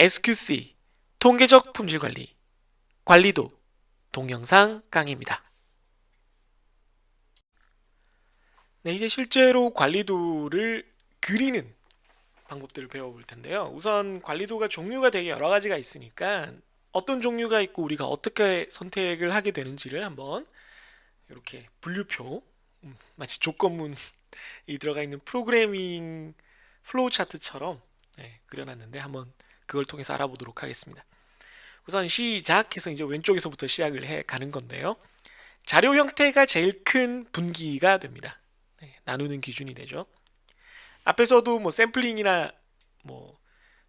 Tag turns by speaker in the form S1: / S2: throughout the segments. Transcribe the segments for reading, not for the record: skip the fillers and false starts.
S1: SQC, 통계적 품질관리, 관리도, 동영상 강의입니다. 네, 이제 실제로 관리도를 그리는 방법들을 배워볼 텐데요. 우선 관리도가 종류가 되게 여러 가지가 있으니까 어떤 종류가 있고 우리가 어떻게 선택을 하게 되는지를 한번 이렇게 분류표, 마치 조건문이 들어가 있는 프로그래밍 플로우 차트처럼 그려놨는데 한번 그걸 통해서 알아보도록 하겠습니다. 우선 시작해서 이제 왼쪽에서부터 시작을 해 가는 건데요. 자료 형태가 제일 큰 분기가 됩니다. 나누는 기준이 되죠. 앞에서도 뭐 샘플링이나 뭐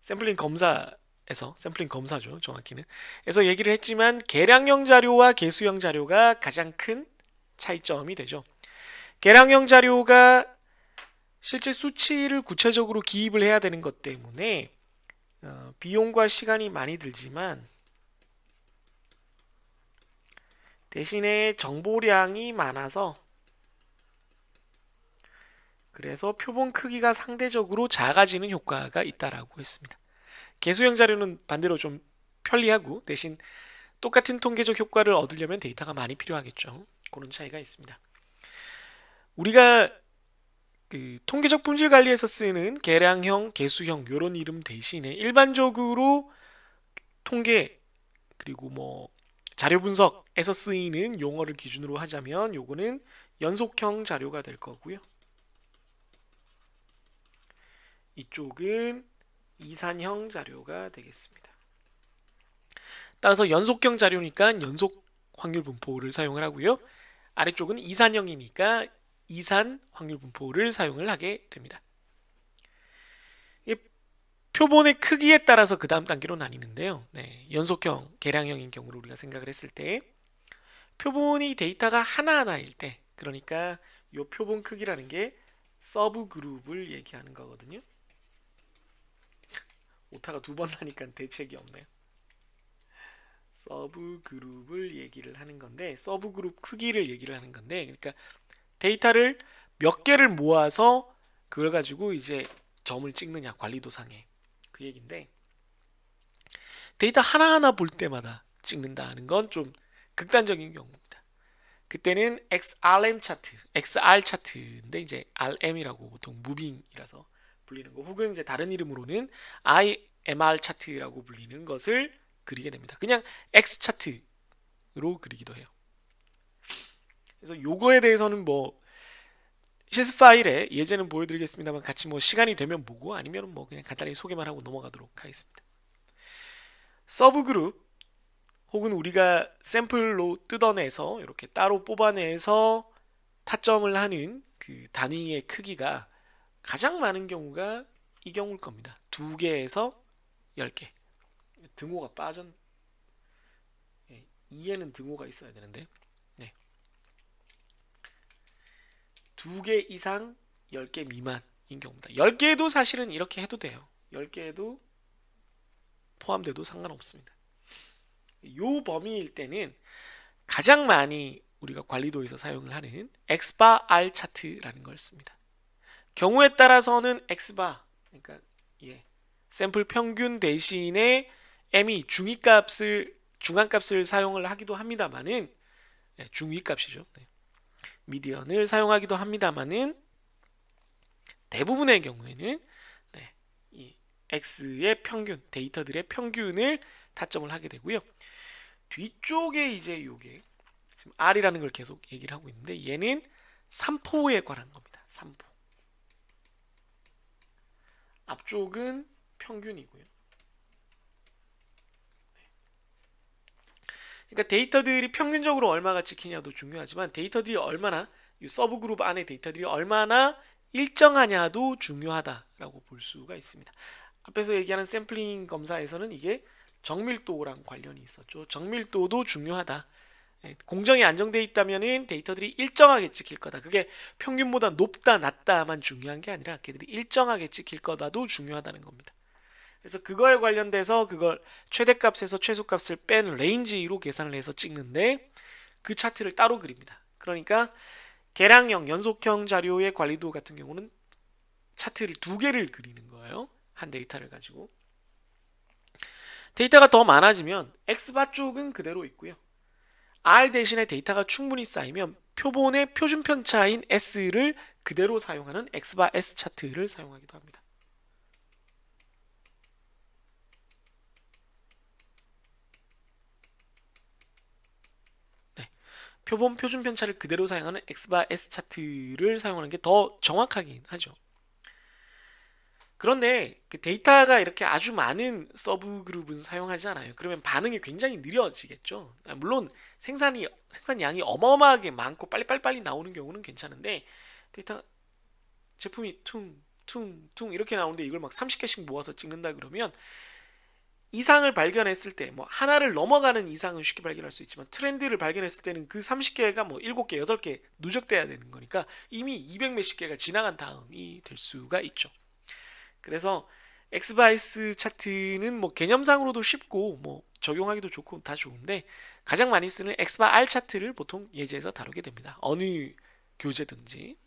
S1: 샘플링 검사에서 샘플링 검사죠, 정확히는. 에서 얘기를 했지만 계량형 자료와 개수형 자료가 가장 큰 차이점이 되죠. 계량형 자료가 실제 수치를 구체적으로 기입을 해야 되는 것 때문에 비용과 시간이 많이 들지만 대신에 정보량이 많아서 그래서 표본 크기가 상대적으로 작아지는 효과가 있다라고 했습니다. 개수형 자료는 반대로 좀 편리하고 대신 똑같은 통계적 효과를 얻으려면 데이터가 많이 필요하겠죠. 그런 차이가 있습니다. 우리가 그 통계적 품질 관리에서 쓰는 계량형, 개수형 이런 이름 대신에 일반적으로 통계 그리고 뭐 자료 분석에서 쓰이는 용어를 기준으로 하자면 요거는 연속형 자료가 될 거고요. 이쪽은 이산형 자료가 되겠습니다. 따라서 연속형 자료니까 연속 확률 분포를 사용을 하고요. 아래쪽은 이산형이니까 이산 확률 분포를 사용을 하게 됩니다. 표본의 크기에 따라서 그 다음 단계로 나뉘는데요. 연속형, 계량형인 경우로 우리가 생각을 했을 때 표본이 데이터가 하나하나일 때, 그러니까 이 표본 크기라는 게 서브 그룹을 얘기하는 거거든요. 오타가 두 번 나니까 대책이 없네요. 서브 그룹을 얘기를 하는 건데, 서브 그룹 크기를 얘기를 하는 건데, 그러니까 데이터를 몇 개를 모아서 그걸 가지고 이제 점을 찍느냐, 관리도상에. 그 얘기인데, 데이터 하나하나 볼 때마다 찍는다는 건 좀 극단적인 경우입니다. 그때는 XRM 차트, XR 차트인데 이제 RM이라고 보통 무빙이라서 불리는 거, 혹은 이제 다른 이름으로는 IMR 차트라고 불리는 것을 그리게 됩니다. 그냥 X 차트로 그리기도 해요. 그래서 요거에 대해서는 뭐 실습 파일에 예제는 보여드리겠습니다만 같이 뭐 시간이 되면 보고 아니면 뭐 그냥 간단히 소개만 하고 넘어가도록 하겠습니다. 서브 그룹 혹은 우리가 샘플로 뜯어내서 이렇게 따로 뽑아내서 타점을 하는 그 단위의 크기가 가장 많은 경우가 이 경우일 겁니다. 2개에서 10개. 등호가 빠졌. 2에는 등호가 있어야 되는데. 네. 2개 이상 10개 미만인 경우입니다. 10개도 사실은 이렇게 해도 돼요. 10개도 포함돼도 상관없습니다. 요 범위일 때는 가장 많이 우리가 관리도에서 사용을 하는 X바 R 차트라는 걸 씁니다. 경우에 따라서는 X바, 그러니까 샘플 평균 대신에 M이 중앙값을 사용을 하기도 합니다만은 중위값이죠. 미디언을 사용하기도 합니다만은 대부분의 경우에는 이 X의 평균, 데이터들의 평균을 타점을 하게 되고요. 뒤쪽에 이제 요게 지금 R이라는 걸 계속 얘기를 하고 있는데 얘는 3포에 관한 겁니다. 3포. 앞쪽은 평균이고요. 그러니까 데이터들이 평균적으로 얼마가 찍히냐도 중요하지만 데이터들이 얼마나 이 서브 그룹 안에 데이터들이 얼마나 일정하냐도 중요하다라고 볼 수가 있습니다. 앞에서 얘기하는 샘플링 검사에서는 이게 정밀도랑 관련이 있었죠. 정밀도도 중요하다. 공정이 안정되어 있다면 데이터들이 일정하게 찍힐 거다. 그게 평균보다 높다 낮다만 중요한 게 아니라 걔들이 일정하게 찍힐 거다도 중요하다는 겁니다. 그래서 그거에 관련돼서 그걸 최대값에서 최소값을 뺀 레인지로 계산을 해서 찍는데 그 차트를 따로 그립니다. 그러니까 계량형, 연속형 자료의 관리도 같은 경우는 차트를 2개를 그리는 거예요. 한 데이터를 가지고. 데이터가 더 많아지면 X바 쪽은 그대로 있고요. R 대신에 데이터가 충분히 쌓이면 표본의 표준 편차인 S를 그대로 사용하는 X바 S 차트를 사용하기도 합니다. 네, 표본 표준 편차를 그대로 사용하는 X바 S 차트를 사용하는 게 더 정확하긴 하죠. 그런데 그 데이터가 이렇게 아주 많은 서브 그룹은 사용하지 않아요. 그러면 반응이 굉장히 느려지겠죠. 물론 생산 양이 어마어마하게 많고 빨리빨리 나오는 경우는 괜찮은데 데이터 제품이 퉁퉁퉁 이렇게 나오는데 이걸 막 30개씩 모아서 찍는다 그러면 이상을 발견했을 때 뭐 하나를 넘어가는 이상은 쉽게 발견할 수 있지만 트렌드를 발견했을 때는 그 30개가 뭐 7개, 8개 누적돼야 되는 거니까 이미 200 몇십 개가 지나간 다음이 될 수가 있죠. 그래서 엑스바이스 차트는 뭐 개념상으로도 쉽고 뭐 적용하기도 좋고 다 좋은데 가장 많이 쓰는 엑스바 R 차트를 보통 예제에서 다루게 됩니다. 어느 교재든지.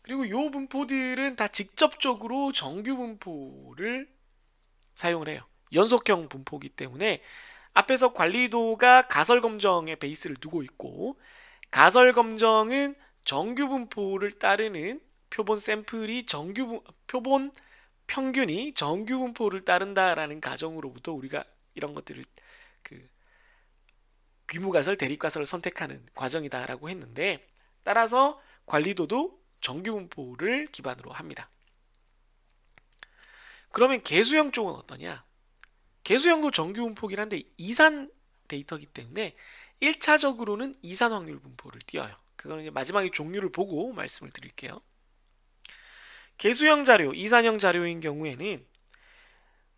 S1: 그리고 요 분포들은 다 직접적으로 정규 분포를 사용을 해요. 연속형 분포기 때문에 앞에서 관리도가 가설 검정의 베이스를 두고 있고 가설 검정은 정규 분포를 따르는 표본 샘플이 표본 평균이 정규 분포를 따른다라는 가정으로부터 우리가 이런 것들을 그 귀무가설, 대립가설을 선택하는 과정이다라고 했는데 따라서 관리도도 정규 분포를 기반으로 합니다. 그러면 개수형 쪽은 어떠냐? 개수형도 정규 분포긴 한데 이산 데이터이기 때문에 1차적으로는 이산 확률 분포를 띄어요. 그거는 이제 마지막에 종류를 보고 말씀을 드릴게요. 개수형 자료, 이산형 자료인 경우에는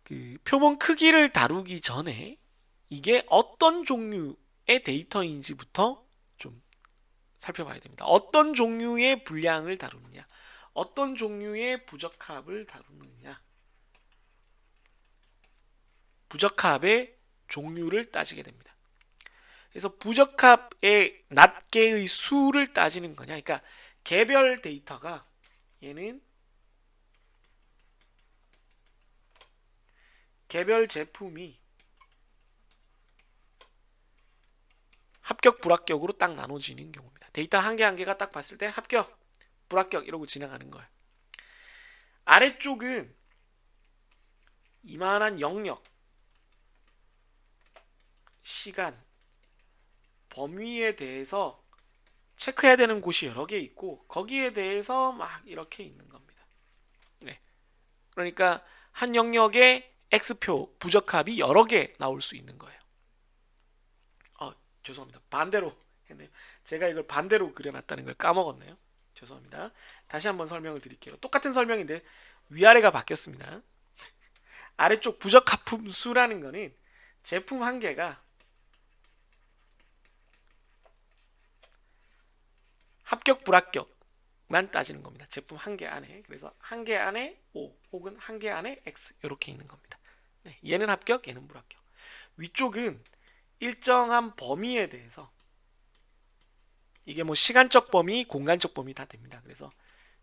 S1: 그 표본 크기를 다루기 전에 이게 어떤 종류의 데이터인지부터 좀 살펴봐야 됩니다. 어떤 종류의 분량을 다루느냐, 어떤 종류의 부적합을 다루느냐, 부적합의 종류를 따지게 됩니다. 그래서 부적합의 낱개의 수를 따지는 거냐, 그러니까 개별 데이터가 얘는 개별 제품이 합격, 불합격으로 딱 나눠지는 경우입니다. 데이터 한 개 한 개가 딱 봤을 때 합격, 불합격 이러고 지나가는 거예요. 아래쪽은 이만한 영역, 시간, 범위에 대해서 체크해야 되는 곳이 여러 개 있고 거기에 대해서 막 이렇게 있는 겁니다. 네. 그러니까 한 영역에 X표 부적합이 여러 개 나올 수 있는 거예요. 죄송합니다. 반대로 했네요. 제가 이걸 반대로 그려놨다는 걸 까먹었네요. 죄송합니다. 다시 한번 설명을 드릴게요. 똑같은 설명인데 위아래가 바뀌었습니다. 아래쪽 부적합품 수라는 거는 제품 한 개가 합격 불합격만 따지는 겁니다. 제품 한 개 안에. 그래서 한 개 안에 O 혹은 한 개 안에 X 이렇게 있는 겁니다. 네, 얘는 합격, 얘는 불합격. 위쪽은 일정한 범위에 대해서 이게 뭐 시간적 범위, 공간적 범위 다 됩니다. 그래서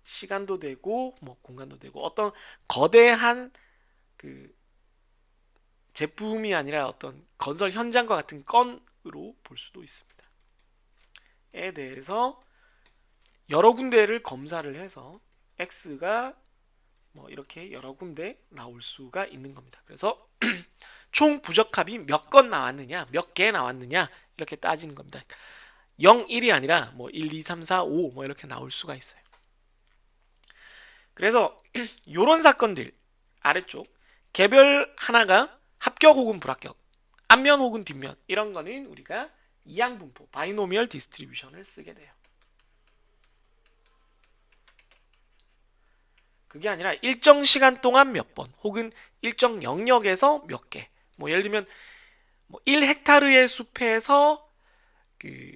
S1: 시간도 되고 뭐 공간도 되고 어떤 거대한 그 제품이 아니라 어떤 건설 현장과 같은 건으로 볼 수도 있습니다. 에 대해서 여러 군데를 검사를 해서 X가 뭐 이렇게 여러 군데 나올 수가 있는 겁니다. 그래서 총 부적합이 몇 건 나왔느냐, 몇 개 나왔느냐 이렇게 따지는 겁니다. 0, 1이 아니라 뭐 1, 2, 3, 4, 5 뭐 이렇게 나올 수가 있어요. 그래서 이런 사건들 아래쪽 개별 하나가 합격 혹은 불합격, 앞면 혹은 뒷면 이런 거는 우리가 이항분포, 바이노미얼 디스트리뷰션을 쓰게 돼요. 그게 아니라 일정 시간 동안 몇 번 혹은 일정 영역에서 몇 개. 뭐 예를 들면 뭐 1헥타르의 숲에서 그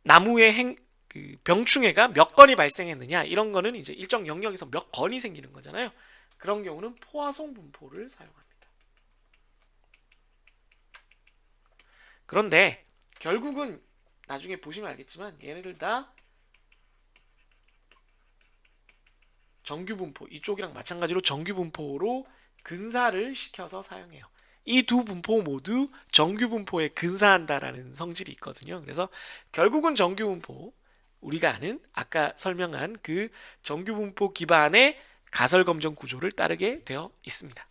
S1: 나무의 그 병충해가 몇 건이 발생했느냐 이런 거는 이제 일정 영역에서 몇 건이 생기는 거잖아요. 그런 경우는 포화송 분포를 사용합니다. 그런데 결국은 나중에 보시면 알겠지만 얘네들 다 정규 분포 이쪽이랑 마찬가지로 정규 분포로 근사를 시켜서 사용해요. 이 두 분포 모두 정규 분포에 근사한다라는 성질이 있거든요. 그래서 결국은 정규 분포, 우리가 아는 아까 설명한 그 정규 분포 기반의 가설 검정 구조를 따르게 되어 있습니다.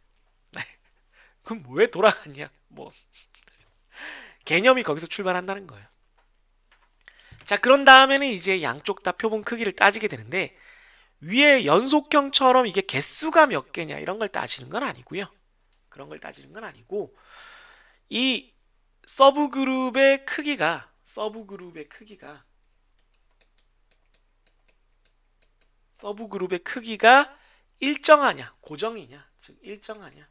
S1: 그럼 왜 돌아갔냐? 뭐 개념이 거기서 출발한다는 거예요. 자, 그런 다음에는 이제 양쪽 다 표본 크기를 따지게 되는데, 위에 연속형처럼 이게 개수가 몇 개냐 이런 걸 따지는 건 아니고요. 그런 걸 따지는 건 아니고, 이 서브그룹의 크기가 일정하냐, 고정이냐, 즉 일정하냐,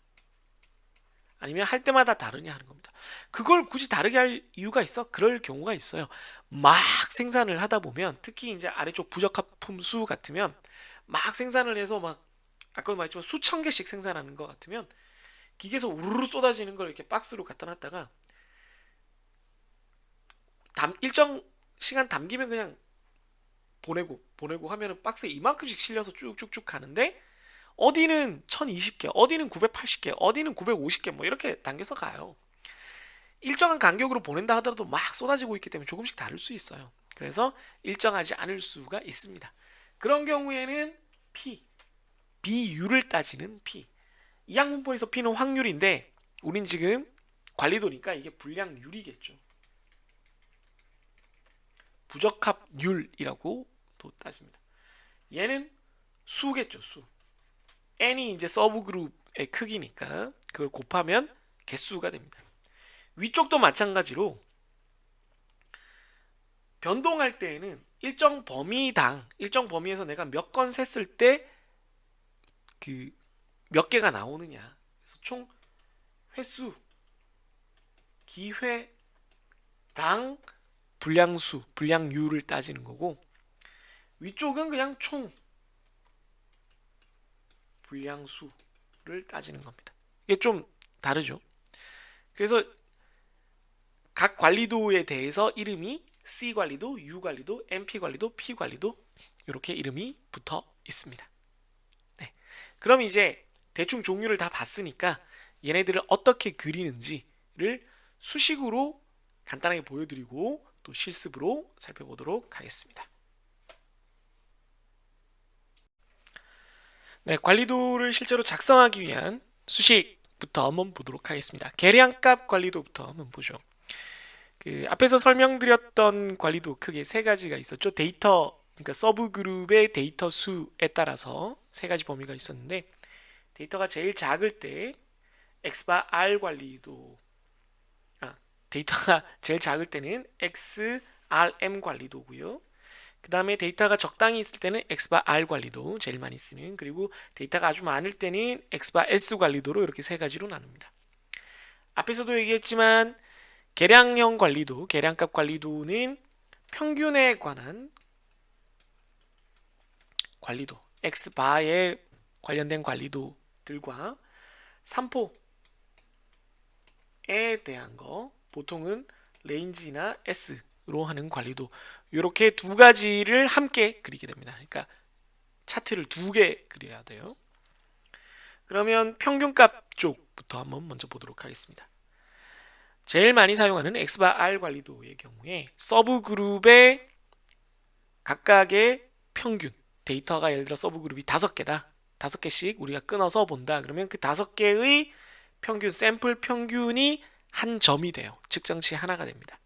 S1: 아니면 할 때마다 다르냐 하는 겁니다. 그걸 굳이 다르게 할 이유가 있어? 그럴 경우가 있어요. 막 생산을 하다 보면, 특히 이제 아래쪽 부적합품 수 같으면 막 생산을 해서 막 아까도 말했지만 수천 개씩 생산하는 것 같으면 기계에서 우르르 쏟아지는 걸 이렇게 박스로 갖다 놨다가 일정 시간 담기면 그냥 보내고 하면은 박스에 이만큼씩 실려서 쭉쭉쭉 가는데, 어디는 1020개, 어디는 980개, 어디는 950개 뭐 이렇게 당겨서 가요. 일정한 간격으로 보낸다 하더라도 막 쏟아지고 있기 때문에 조금씩 다를 수 있어요. 그래서 일정하지 않을 수가 있습니다. 그런 경우에는 비율을 따지는 이항분포에서 P는 확률인데, 우린 지금 관리도니까 이게 불량률이겠죠. 부적합률이라고 또 따집니다. 얘는 수겠죠, 수. n이 이제 서브그룹의 크기니까 그걸 곱하면 개수가 됩니다. 위쪽도 마찬가지로 변동할 때에는 일정 범위에서 내가 몇 건 셌을 때 그 몇 개가 나오느냐. 그래서 총 횟수, 기회당 불량률을 따지는 거고, 위쪽은 그냥 총 불량수를 따지는 겁니다. 이게 좀 다르죠. 그래서 각 관리도에 대해서 이름이 C 관리도, U 관리도, MP 관리도, P 관리도 이렇게 이름이 붙어 있습니다. 네. 그럼 이제 대충 종류를 다 봤으니까 얘네들을 어떻게 그리는지를 수식으로 간단하게 보여드리고 또 실습으로 살펴보도록 하겠습니다. 네, 관리도를 실제로 작성하기 위한 수식부터 한번 보도록 하겠습니다. 계량값 관리도부터 한번 보죠. 앞에서 설명드렸던 관리도 크게 세 가지가 있었죠. 데이터, 그러니까 서브그룹의 데이터 수에 따라서 세 가지 범위가 있었는데, 데이터가 제일 작을 때 xbar 관리도, 데이터가 제일 작을 때는 xrm 관리도고요. 그 다음에 데이터가 적당히 있을 때는 xbar 관리도 제일 많이 쓰는, 그리고 데이터가 아주 많을 때는 xbar s 관리도로 이렇게 세 가지로 나눕니다. 앞에서도 얘기했지만 계량형 관리도, 계량값 관리도는 평균에 관한 관리도, xbar에 관련된 관리도들과 산포에 대한 거, 보통은 레인지나 S로 하는 관리도, 이렇게 두 가지를 함께 그리게 됩니다. 그러니까 차트를 두 개 그려야 돼요. 그러면 평균값 쪽부터 한번 먼저 보도록 하겠습니다. 제일 많이 사용하는 xbar 관리도의 경우에 서브그룹의 각각의 평균, 데이터가 예를 들어 서브그룹이 5개다. 5개씩 우리가 끊어서 본다. 그러면 그 5개의 평균, 샘플 평균이 한 점이 돼요. 측정치 하나가 됩니다.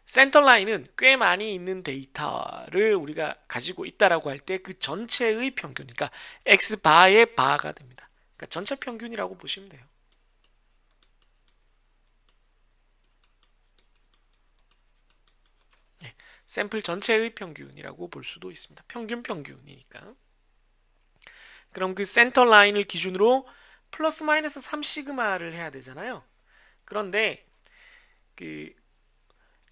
S1: 센터라인은 꽤 많이 있는 데이터를 우리가 가지고 있다라고 할 때 그 전체의 평균, 그러니까 x바의 바가 됩니다. 그러니까 전체 평균이라고 보시면 돼요. 네, 샘플 전체의 평균이라고 볼 수도 있습니다. 평균이니까. 그럼 그 센터 라인을 기준으로 플러스 마이너스 3시그마를 해야 되잖아요. 그런데 그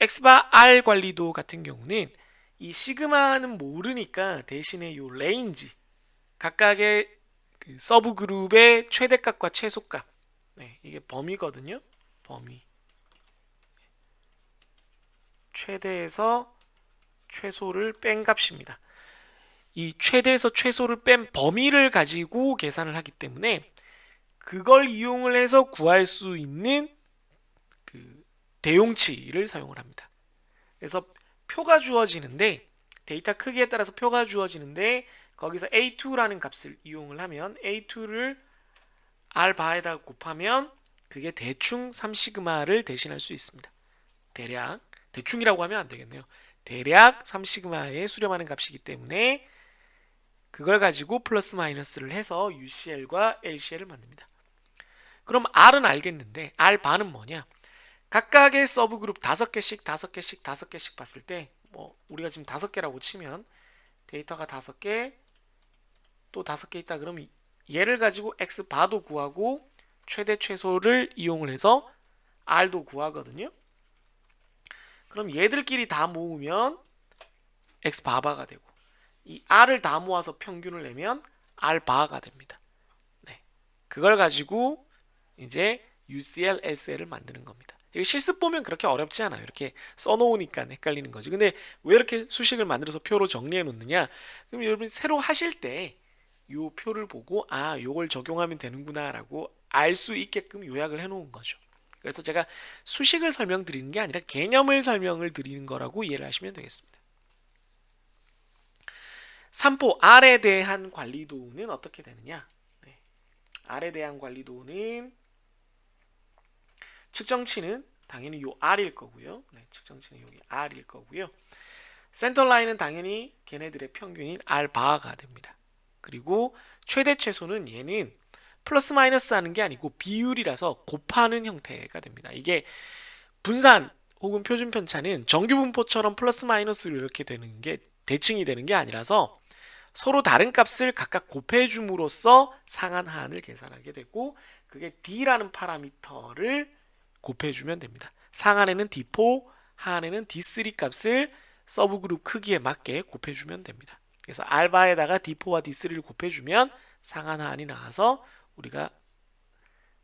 S1: xbar 관리도 같은 경우는 이 시그마는 모르니까 대신에 요 레인지, 각각의 그 서브 그룹의 최대값과 최소값, 네, 이게 범위거든요. 범위. 최대에서 최소를 뺀 값입니다. 이 최대에서 최소를 뺀 범위를 가지고 계산을 하기 때문에 그걸 이용을 해서 구할 수 있는 그 대용치를 사용을 합니다. 그래서 표가 주어지는데 데이터 크기에 따라서 표가 주어지는데 거기서 A2라는 값을 이용을 하면 A2를 R 바에다 곱하면 그게 대충 3시그마를 대신할 수 있습니다. 대략 대충이라고 하면 안 되겠네요. 대략 3시그마에 수렴하는 값이기 때문에 그걸 가지고 플러스 마이너스를 해서 UCL과 LCL을 만듭니다. 그럼 R은 알겠는데 R 바는 뭐냐? 각각의 서브그룹 5개씩 5개씩 5개씩 봤을 때 뭐 우리가 지금 5개라고 치면 데이터가 5개 또 5개 있다 그러면 얘를 가지고 X 바도 구하고 최대 최소를 이용을 해서 R도 구하거든요. 그럼 얘들끼리 다 모으면 X 바바가 되고 이 R을 다 모아서 평균을 내면 R 바가 됩니다. 네. 그걸 가지고 이제 UCL, SL을 만드는 겁니다. 이거 실습 보면 그렇게 어렵지 않아요. 이렇게 써놓으니까 헷갈리는 거지. 근데 왜 이렇게 수식을 만들어서 표로 정리해 놓느냐? 그럼 여러분 새로 하실 때 이 표를 보고 아, 요걸 적용하면 되는구나라고 알 수 있게끔 요약을 해 놓은 거죠. 그래서 제가 수식을 설명드리는 게 아니라 개념을 설명을 드리는 거라고 이해를 하시면 되겠습니다. 3포 R에 대한 관리도는 어떻게 되느냐? 네. R에 대한 관리도는 측정치는 당연히 요 R일 거고요. 네, 측정치는 여기 R일 거고요. 센터 라인은 당연히 걔네들의 평균인 R 바가 됩니다. 그리고 최대 최소는 얘는 플러스 마이너스 하는 게 아니고 비율이라서 곱하는 형태가 됩니다. 이게 분산 혹은 표준 편차는 정규 분포처럼 플러스 마이너스로 이렇게 되는 게 대칭이 되는 게 아니라서 서로 다른 값을 각각 곱해 줌으로써 상한 하한을 계산하게 되고 그게 D라는 파라미터를 곱해주면 됩니다. 상한에는 D4, 하한에는 D3 값을 서브그룹 크기에 맞게 곱해주면 됩니다. 그래서 알바에다가 D4와 D3를 곱해주면 상한 하한이 나와서 우리가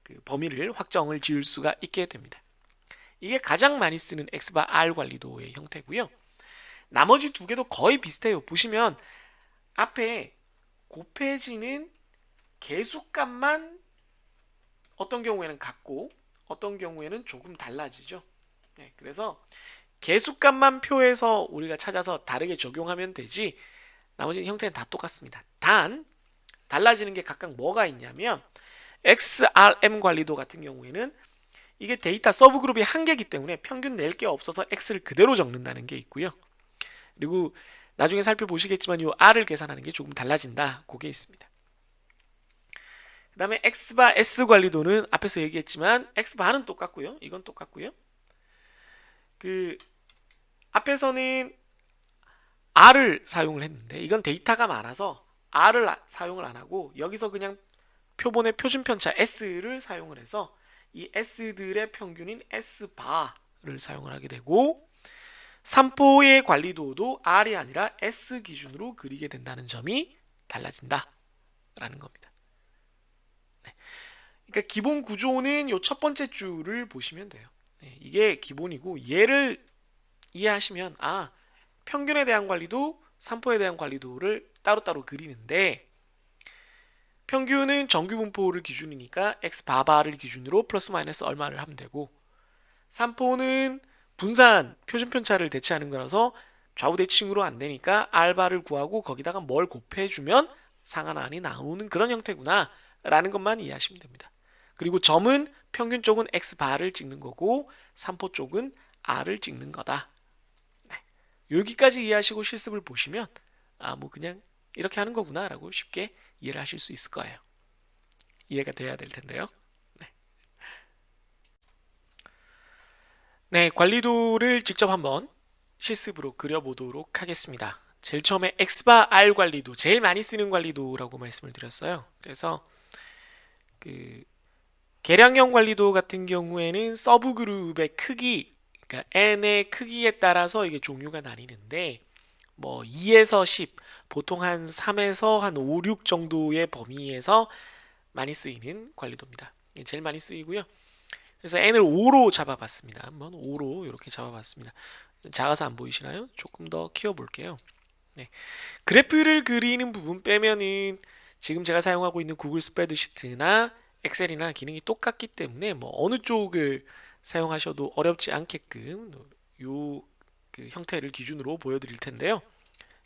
S1: 그 범위를 확정을 지을 수가 있게 됩니다. 이게 가장 많이 쓰는 X바 R 관리도의 형태고요. 나머지 두 개도 거의 비슷해요. 보시면 앞에 곱해지는 개수값만 어떤 경우에는 같고 어떤 경우에는 조금 달라지죠. 네, 그래서 개수값만 표에서 우리가 찾아서 다르게 적용하면 되지 나머지 형태는 다 똑같습니다. 단 달라지는 게 각각 뭐가 있냐면 XRM 관리도 같은 경우에는 이게 데이터 서브그룹이 한 개이기 때문에 평균 낼 게 없어서 X를 그대로 적는다는 게 있고요. 그리고 나중에 살펴보시겠지만 이 R을 계산하는 게 조금 달라진다. 그게 있습니다. 그 다음에 X바 S 관리도는 앞에서 얘기했지만 X바는 똑같고요. 이건 똑같고요. 그 앞에서는 R을 사용을 했는데 이건 데이터가 많아서 R을 사용을 안 하고 여기서 그냥 표본의 표준 편차 S를 사용을 해서 이 S들의 평균인 S바를 사용을 하게 되고 3포의 관리도도 R이 아니라 S 기준으로 그리게 된다는 점이 달라진다 라는 겁니다. 네. 그러니까 기본 구조는 요 첫 번째 줄을 보시면 돼요. 네. 이게 기본이고 얘를 이해하시면 아 평균에 대한 관리도 3포에 대한 관리도를 따로따로 그리는데 평균은 정규 분포를 기준이니까 x 바바를 기준으로 플러스 마이너스 얼마를 하면 되고 3포는 분산 표준 편차를 대체하는 거라서 좌우 대칭으로 안 되니까 알바를 구하고 거기다가 뭘 곱해주면 상한하한이 나오는 그런 형태구나 라는 것만 이해하시면 됩니다. 그리고 점은 평균 쪽은 x 바를 찍는 거고 3포 쪽은 r을 찍는 거다. 네. 여기까지 이해하시고 실습을 보시면 아 뭐 그냥 이렇게 하는 거구나 라고 쉽게 이해를 하실 수 있을 거예요. 이해가 돼야 될 텐데요. 네. 네, 관리도를 직접 한번 실습으로 그려보도록 하겠습니다. 제일 처음에 X바 R 관리도, 제일 많이 쓰는 관리도라고 말씀을 드렸어요. 그래서 그 계량형 관리도 같은 경우에는 서브그룹의 크기, 그러니까 n의 크기에 따라서 이게 종류가 나뉘는데 뭐 2에서 10, 보통 한 3에서 한 5, 6 정도의 범위에서 많이 쓰이는 관리도입니다. 제일 많이 쓰이고요. 그래서 n을 5로 잡아봤습니다. 한번 5로 이렇게 잡아봤습니다. 작아서 안 보이시나요? 조금 더 키워볼게요. 네. 그래프를 그리는 부분 빼면은 지금 제가 사용하고 있는 구글 스프레드시트나 엑셀이나 기능이 똑같기 때문에 뭐 어느 쪽을 사용하셔도 어렵지 않게끔 요 그 형태를 기준으로 보여드릴 텐데요.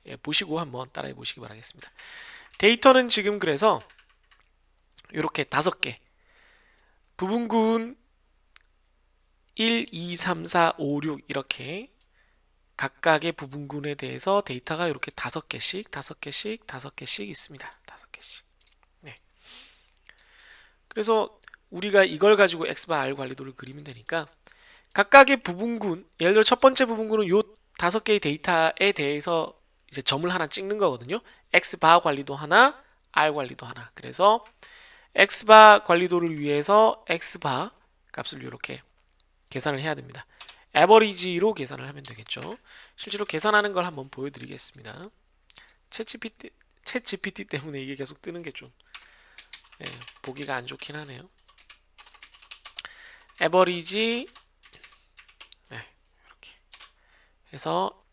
S1: 예, 보시고 한번 따라해 보시기 바라겠습니다. 데이터는 지금 그래서 이렇게 5개 부분군 1, 2, 3, 4, 5, 6 이렇게 각각의 부분군에 대해서 데이터가 이렇게 5개씩, 5개씩, 5개씩 있습니다. 5개씩. 네. 그래서 우리가 이걸 가지고 X바 R 관리도를 그리면 되니까 각각의 부분군, 예를 들어 첫 번째 부분군은 요 5개의 데이터에 대해서 이제 점을 하나 찍는 거거든요. X바 관리도 하나, R 관리도 하나. 그래서 X바 관리도를 위해서 X바 값을 이렇게 계산을 해야 됩니다. 에버리지로 계산을 하면 되겠죠. 실제로 계산하는 걸 한번 보여드리겠습니다. 챗GPT 때문에 이게 계속 뜨는 게 좀 보기가 안 좋긴 하네요. 에버리지 이렇게 해서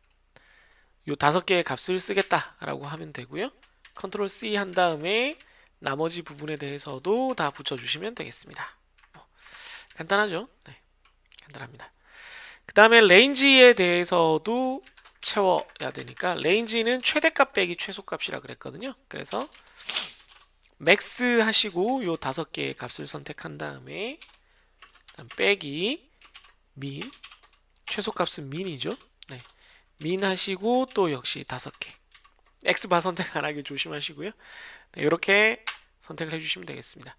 S1: 요 5개의 값을 쓰겠다라고 하면 되고요. 컨트롤 C 한 다음에 나머지 부분에 대해서도 다 붙여주시면 되겠습니다. 간단하죠? 네, 간단합니다. 그 다음에 레인지에 대해서도 채워야 되니까 레인지는 최대값 빼기 최소값이라 그랬거든요. 그래서 맥스 하시고 요 5개의 값을 선택한 다음에 빼기 민, 최소값은 민이죠. 네, 민 하시고 또 역시 5개 X바 선택 안 하길 조심하시고요. 네, 이렇게 선택을 해주시면 되겠습니다.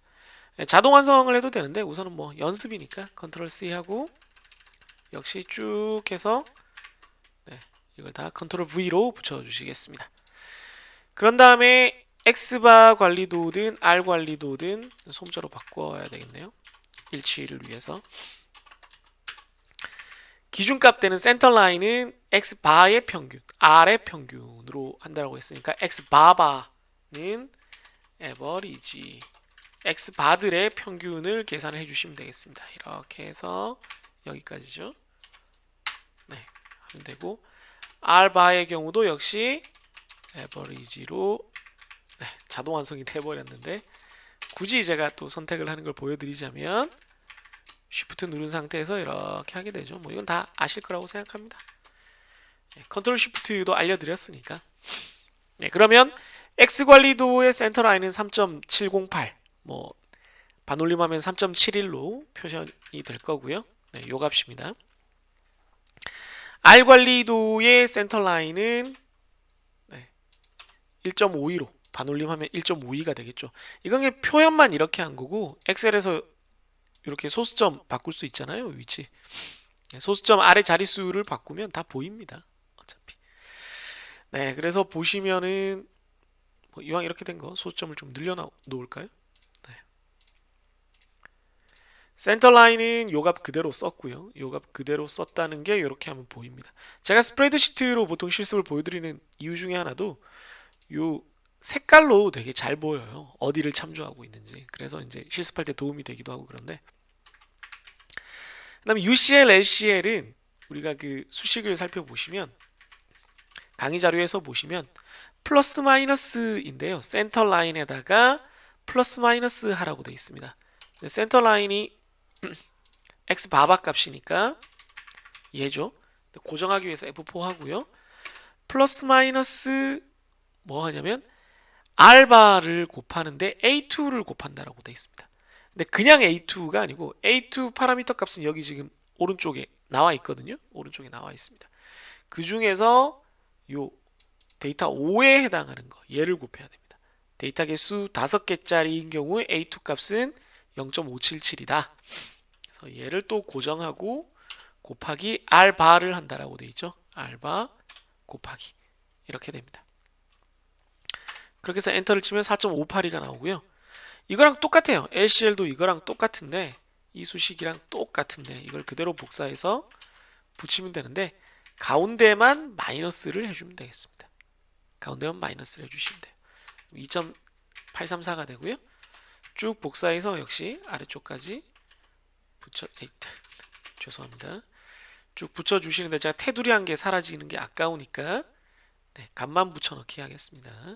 S1: 네, 자동 완성을 해도 되는데 우선은 뭐 연습이니까 컨트롤 C 하고 역시 쭉 해서 이걸 다 컨트롤 V로 붙여주시겠습니다. 그런 다음에 X바 관리도든 R 관리도든 솜자로 바꿔야 되겠네요. 일치를 위해서 기준값 되는 센터라인은 X바의 평균, R의 평균으로 한다고 했으니까 X바바는 에버리지 X바들의 평균을 계산을 해주시면 되겠습니다. 이렇게 해서 여기까지죠. 네, 하면 되고 R바의 경우도 역시 에버리지로 자동 완성이 돼버렸는데 굳이 제가 또 선택을 하는 걸 보여드리자면 Shift 누른 상태에서 이렇게 하게 되죠. 뭐 이건 다 아실 거라고 생각합니다. 컨트롤 Shift도 알려드렸으니까. 네, 그러면 X 관리도의 센터 라인은 3.708, 뭐 반올림하면 3.71로 표현이 될 거고요. 네, 요 값입니다. R 관리도의 센터 라인은 1.52로 반올림하면 1.52가 되겠죠. 이건 표현만 이렇게 한 거고 엑셀에서 이렇게 소수점 바꿀 수 있잖아요. 위치 소수점 아래 자릿수를 바꾸면 다 보입니다. 어차피 네, 그래서 보시면은 뭐 이왕 이렇게 된 거 소수점을 좀 늘려 놓을까요? 네. 센터 라인은 요 값 그대로 썼고요. 요 값 그대로 썼다는 게 이렇게 하면 보입니다. 제가 스프레드시트로 보통 실습을 보여드리는 이유 중에 하나도 요 색깔로 되게 잘 보여요. 어디를 참조하고 있는지. 그래서 이제 실습할 때 도움이 되기도 하고 그런데. 그다음에 UCL, LCL은 우리가 그 수식을 살펴보시면 강의 자료에서 보시면 플러스 마이너스인데요. 센터 라인에다가 플러스 마이너스 하라고 되어 있습니다. 센터 라인이 X 바바 값이니까 얘죠. 고정하기 위해서 F4 하고요. 플러스 마이너스 뭐 하냐면 R바를 곱하는데 A2를 곱한다라고 되어 있습니다. 근데 그냥 A2가 아니고 A2 파라미터 값은 여기 지금 오른쪽에 나와 있거든요. 오른쪽에 나와 있습니다. 그 중에서 요 데이터 5에 해당하는 거 얘를 곱해야 됩니다. 데이터 개수 5개짜리인 경우에 A2 값은 0.577이다. 그래서 얘를 또 고정하고 곱하기 R바를 한다라고 되어 있죠. R바 곱하기 이렇게 됩니다. 그렇게 해서 엔터를 치면 4.582가 나오고요. 이거랑 똑같아요. LCL도 이거랑 똑같은데 이 수식이랑 똑같은데 이걸 그대로 복사해서 붙이면 되는데 가운데만 마이너스를 해주면 되겠습니다. 가운데만 마이너스를 해주시면 돼요. 2.834가 되고요. 쭉 복사해서 역시 아래쪽까지 죄송합니다. 쭉 붙여주시는데 제가 테두리 한 개 사라지는 게 아까우니까 값만 붙여넣기 하겠습니다.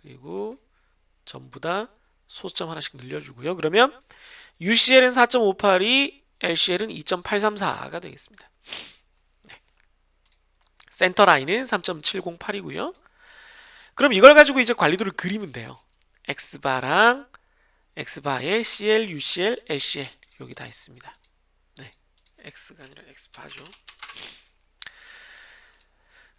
S1: 그리고 전부 다 소수점 하나씩 늘려주고요. 그러면 UCL은 4.582, LCL은 2.834가 되겠습니다. 네. 센터 라인은 3.708이고요. 그럼 이걸 가지고 이제 관리도를 그리면 돼요. X바랑 X바에 CL, UCL, LCL 여기 다 있습니다. 네. X가 아니라 X바죠.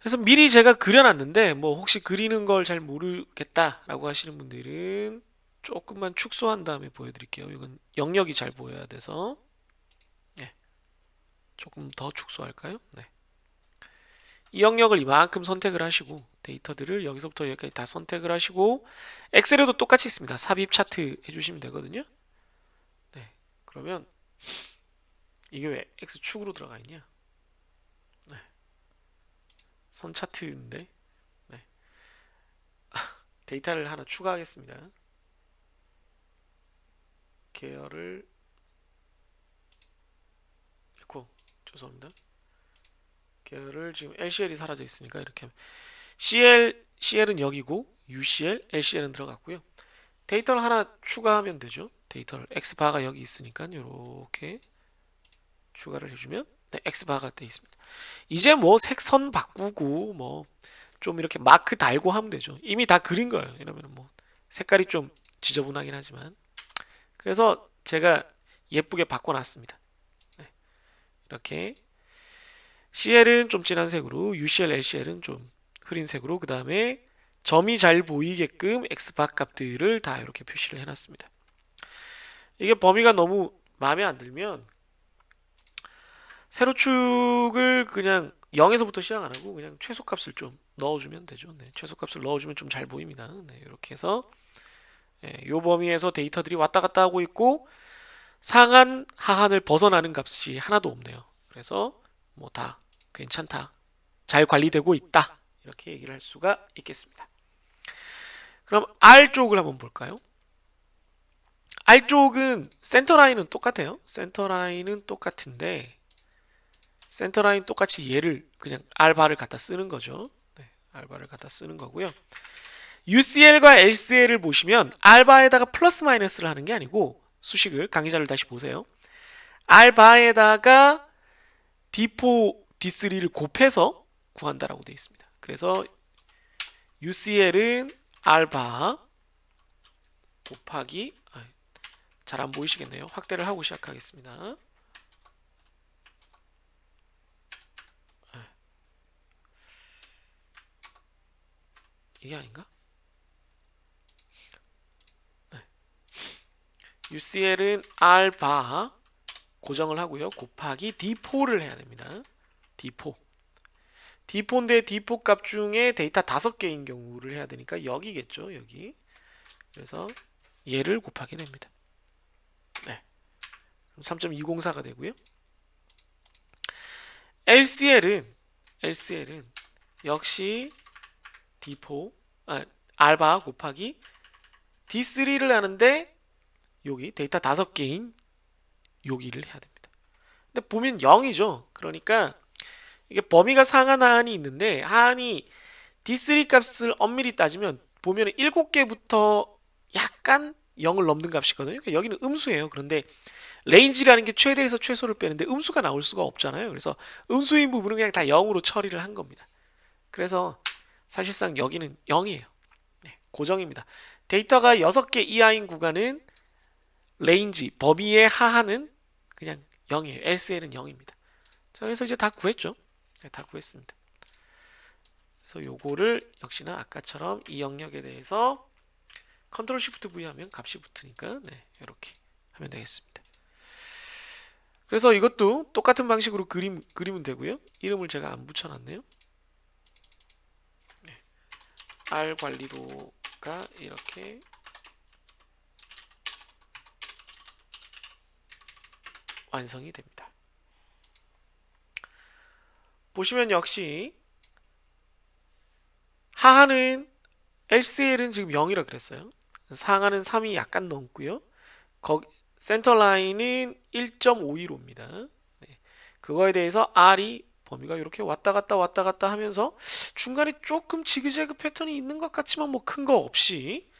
S1: 그래서 미리 제가 그려놨는데 뭐 혹시 그리는 걸 잘 모르겠다라고 하시는 분들은 조금만 축소한 다음에 보여드릴게요. 이건 영역이 잘 보여야 돼서 네. 조금 더 축소할까요? 네. 이 영역을 이만큼 선택을 하시고 데이터들을 여기서부터 여기까지 다 선택을 하시고 엑셀에도 똑같이 있습니다. 삽입 차트 해주시면 되거든요. 네. 그러면 이게 왜 X축으로 들어가 있냐? 네. 선 차트인데 네. 데이터를 하나 추가하겠습니다. 계열을 죄송합니다. 계열을 지금 LCL이 사라져 있으니까 이렇게 하면 CL은 여기고 UCL, LCL은 들어갔고요. 데이터를 하나 추가하면 되죠. 데이터를 X바가 여기 있으니까 이렇게 추가를 해주면 네, X바가 되어 있습니다. 이제 뭐 색선 바꾸고 뭐 좀 이렇게 마크 달고 하면 되죠. 이미 다 그린 거예요. 이러면 뭐 색깔이 좀 지저분하긴 하지만 그래서 제가 예쁘게 바꿔놨습니다. 네, 이렇게 CL은 좀 진한 색으로, UCL, LCL은 좀 흐린 색으로, 그 다음에 점이 잘 보이게끔 X바 값들을 다 이렇게 표시를 해놨습니다. 이게 범위가 너무 마음에 안 들면 세로축을 그냥 0에서부터 시작 안 하고 그냥 최소값을 좀 넣어주면 되죠. 네, 최소값을 넣어주면 좀 잘 보입니다. 네, 이렇게 해서 이 범위에서 데이터들이 왔다 갔다 하고 있고 상한, 하한을 벗어나는 값이 하나도 없네요. 그래서 뭐 다 괜찮다. 잘 관리되고 있다. 이렇게 얘기를 할 수가 있겠습니다. 그럼 R쪽을 한번 볼까요? R쪽은 센터라인은 똑같아요. 센터라인은 똑같은데 센터라인 똑같이 얘를 그냥 R바를 갖다 쓰는 거죠. 네, R바를 갖다 쓰는 거고요. UCL과 LCL을 보시면 R바에다가 플러스 마이너스를 하는 게 아니고 수식을 강의자를 다시 보세요. R바에다가 D4, D3를 곱해서 구한다라고 되어 있습니다. 그래서 UCL은 R바 곱하기 잘 안 보이시겠네요. 확대를 하고 시작하겠습니다. 이게 아닌가? 네. UCL은 R바 고정을 하고요. 곱하기 D4를 해야 됩니다. D4. D4인데 D4 값 중에 데이터 5개인 경우를 해야 되니까 여기겠죠. 여기. 그래서 얘를 곱하게 됩니다. 네. 3.204가 되고요. LCL은 역시 D4 알바 곱하기 D3를 하는데 여기 데이터 5개인 여기를 해야 됩니다. 근데 보면 0이죠. 그러니까 이게 범위가 상한 하한이 있는데 하한이 D3 값을 엄밀히 따지면 보면 7개부터 약간 0을 넘는 값이거든요. 그러니까 여기는 음수예요. 그런데 레인지라는 게 최대에서 최소를 빼는데 음수가 나올 수가 없잖아요. 그래서 음수인 부분은 그냥 다 0으로 처리를 한 겁니다. 그래서 사실상 여기는 0이에요. 네, 고정입니다. 데이터가 6개 이하인 구간은 레인지, 범위의 하한은 그냥 0이에요. LCL은 0입니다. 자, 그래서 이제 다 구했죠. 네, 다 구했습니다. 그래서 요거를 역시나 아까처럼 이 영역에 대해서 컨트롤 시프트 V 하면 값이 붙으니까 네, 이렇게 하면 되겠습니다. 그래서 이것도 똑같은 방식으로 그리면 되고요. 이름을 제가 안 붙여놨네요. 네. R 관리도가 이렇게 완성이 됩니다. 보시면 역시 하한은 LCL은 지금 0이라 그랬어요. 상하는 3이 약간 넘고요. 거기 센터 라인은 1.515입니다. 네. 그거에 대해서 R이 범위가 이렇게 왔다 갔다 하면서 중간에 조금 지그재그 패턴이 있는 것 같지만 뭐 큰 거 없이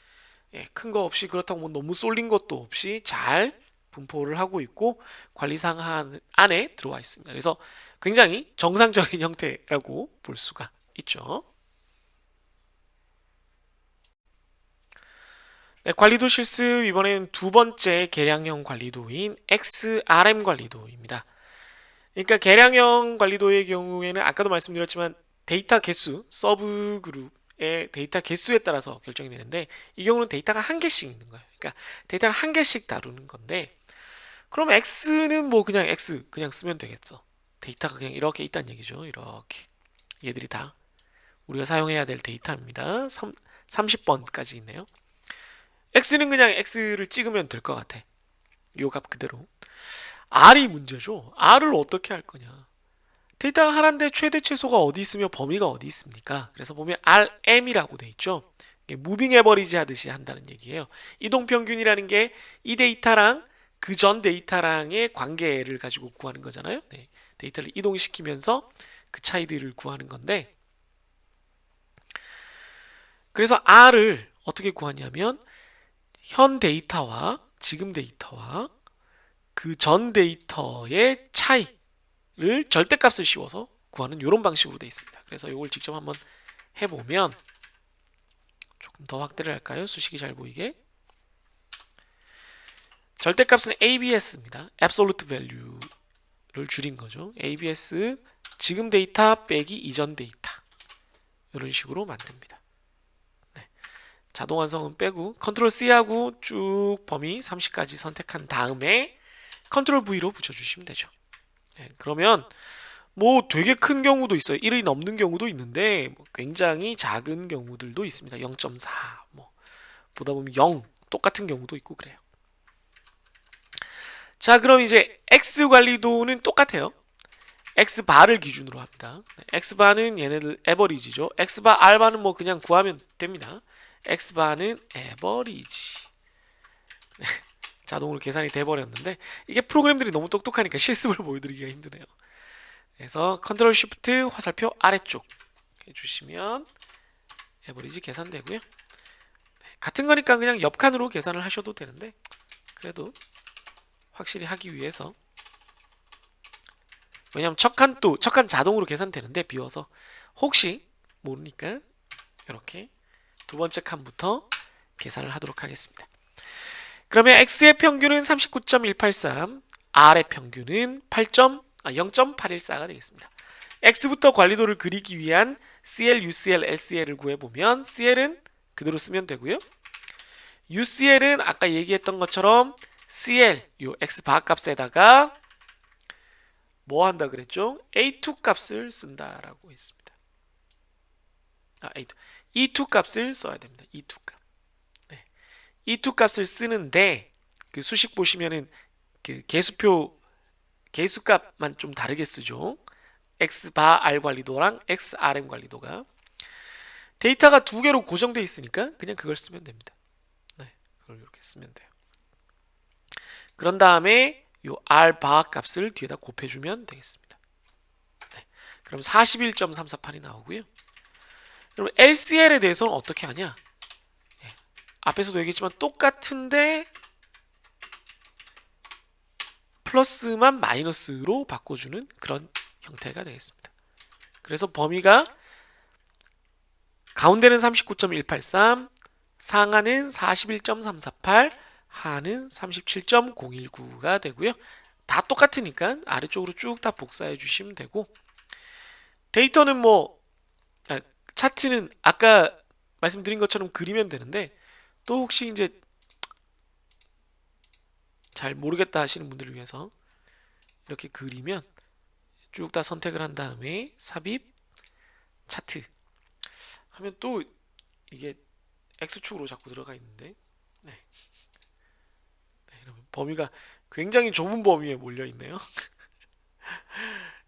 S1: 큰 거 없이 그렇다고 뭐 너무 쏠린 것도 없이 잘 분포를 하고 있고 관리사항 안에 들어와 있습니다. 그래서 굉장히 정상적인 형태라고 볼 수가 있죠. 네, 관리도 실습 이번엔 두 번째 계량형 관리도인 XRM 관리도입니다. 그러니까 계량형 관리도의 경우에는 아까도 말씀드렸지만 데이터 개수, 서브 그룹의 데이터 개수에 따라서 결정이 되는데 이 경우는 데이터가 한 개씩 있는 거예요. 그러니까 데이터를 한 개씩 다루는 건데 그럼 X는 뭐 그냥 X 그냥 쓰면 되겠어. 데이터가 그냥 이렇게 있다는 얘기죠. 이렇게 얘들이 다 우리가 사용해야 될 데이터입니다. 30번까지 있네요. X는 그냥 X를 찍으면 될 것 같아. 요 값 그대로. R이 문제죠. R을 어떻게 할 거냐. 데이터가 하나인데 최대 최소가 어디 있으며 범위가 어디 있습니까? 그래서 보면 RM이라고 돼 있죠. 무빙 에버리지 하듯이 한다는 얘기예요. 이동 평균이라는 게 이 데이터랑 그 전 데이터랑의 관계를 가지고 구하는 거잖아요. 네. 데이터를 이동시키면서 그 차이들을 구하는 건데 그래서 R을 어떻게 구하냐면 현 데이터와 지금 데이터와 그 전 데이터의 차이를 절대값을 씌워서 구하는 이런 방식으로 되어 있습니다. 그래서 이걸 직접 한번 해보면 조금 더 확대를 할까요? 수식이 잘 보이게. 절대값은 ABS입니다. Absolute Value를 줄인 거죠. ABS 지금 데이터 빼기 이전 데이터 이런 식으로 만듭니다. 네. 자동 완성은 빼고 컨트롤 C하고 쭉 범위 30까지 선택한 다음에 컨트롤 V로 붙여주시면 되죠. 네. 그러면 뭐 되게 큰 경우도 있어요. 1이 넘는 경우도 있는데 뭐 굉장히 작은 경우들도 있습니다. 0.4 뭐 보다 보면 0 똑같은 경우도 있고 그래요. 자, 그럼 이제 X 관리도는 똑같아요. X바를 기준으로 합니다. X바는 얘네들 에버리지죠. X바, R바는 뭐 그냥 구하면 됩니다. X바는 에버리지. 자동으로 계산이 돼버렸는데 이게 프로그램들이 너무 똑똑하니까 실습을 보여드리기가 힘드네요. 그래서 컨트롤 쉬프트 화살표 아래쪽 해주시면 에버리지 계산되고요. 같은 거니까 그냥 옆 칸으로 계산을 하셔도 되는데 그래도 확실히 하기 위해서 왜냐면 첫 칸 자동으로 계산되는데 비워서 혹시 모르니까 이렇게 두 번째 칸부터 계산을 하도록 하겠습니다. 그러면 X의 평균은 39.183, R의 평균은 0.814가 되겠습니다. X부터 관리도를 그리기 위한 CL, UCL, LCL을 구해보면 CL은 그대로 쓰면 되고요. UCL은 아까 얘기했던 것처럼 CL, 요 X바 값에다가 뭐 한다 그랬죠? A2 값을 쓴다라고 했습니다. A2. E2 값을 써야 됩니다. E2 값. 네. E2 값을 쓰는데 그 수식 보시면은 그 개수표 개수값만 좀 다르게 쓰죠. X바 R 관리도랑 XRM 관리도가 데이터가 두 개로 고정되어 있으니까 그냥 그걸 쓰면 됩니다. 네, 그걸 이렇게 쓰면 돼요. 그런 다음에 요 R바 값을 뒤에다 곱해주면 되겠습니다. 네, 그럼 41.348이 나오고요. 그럼 LCL에 대해서는 어떻게 하냐? 네, 앞에서도 얘기했지만 똑같은데 플러스만 마이너스로 바꿔주는 그런 형태가 되겠습니다. 그래서 범위가 가운데는 39.183, 상하는 41.348, 하는 37.019가 되고요. 다 똑같으니까 아래쪽으로 쭉 다 복사해 주시면 되고 데이터는 차트는 아까 말씀드린 것처럼 그리면 되는데 또 혹시 이제 잘 모르겠다 하시는 분들을 위해서 이렇게 그리면 쭉 다 선택을 한 다음에 삽입 차트 하면 또 이게 X축으로 자꾸 들어가 있는데 네. 범위가 굉장히 좁은 범위에 몰려 있네요.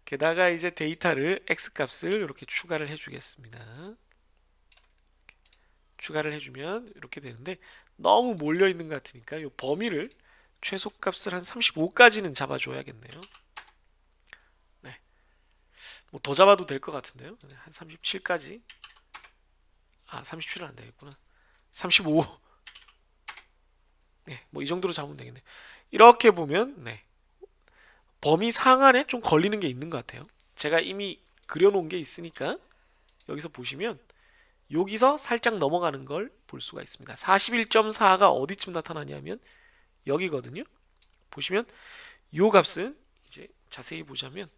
S1: 게다가 이제 데이터를 X값을 이렇게 추가를 해주겠습니다. 추가를 해주면 이렇게 되는데 너무 몰려 있는 것 같으니까 이 범위를 최소값을 한 35까지는 잡아줘야겠네요. 네. 뭐 더 잡아도 될 것 같은데요. 한 37까지. 37은 안 되겠구나. 35. 네, 뭐 이 정도로 잡으면 되겠네요. 이렇게 보면 네, 범위 상한에 좀 걸리는 게 있는 것 같아요. 제가 이미 그려놓은 게 있으니까 여기서 보시면 여기서 살짝 넘어가는 걸 볼 수가 있습니다. 41.4가 어디쯤 나타나냐면 여기거든요. 보시면 요 값은 이제 자세히 보자면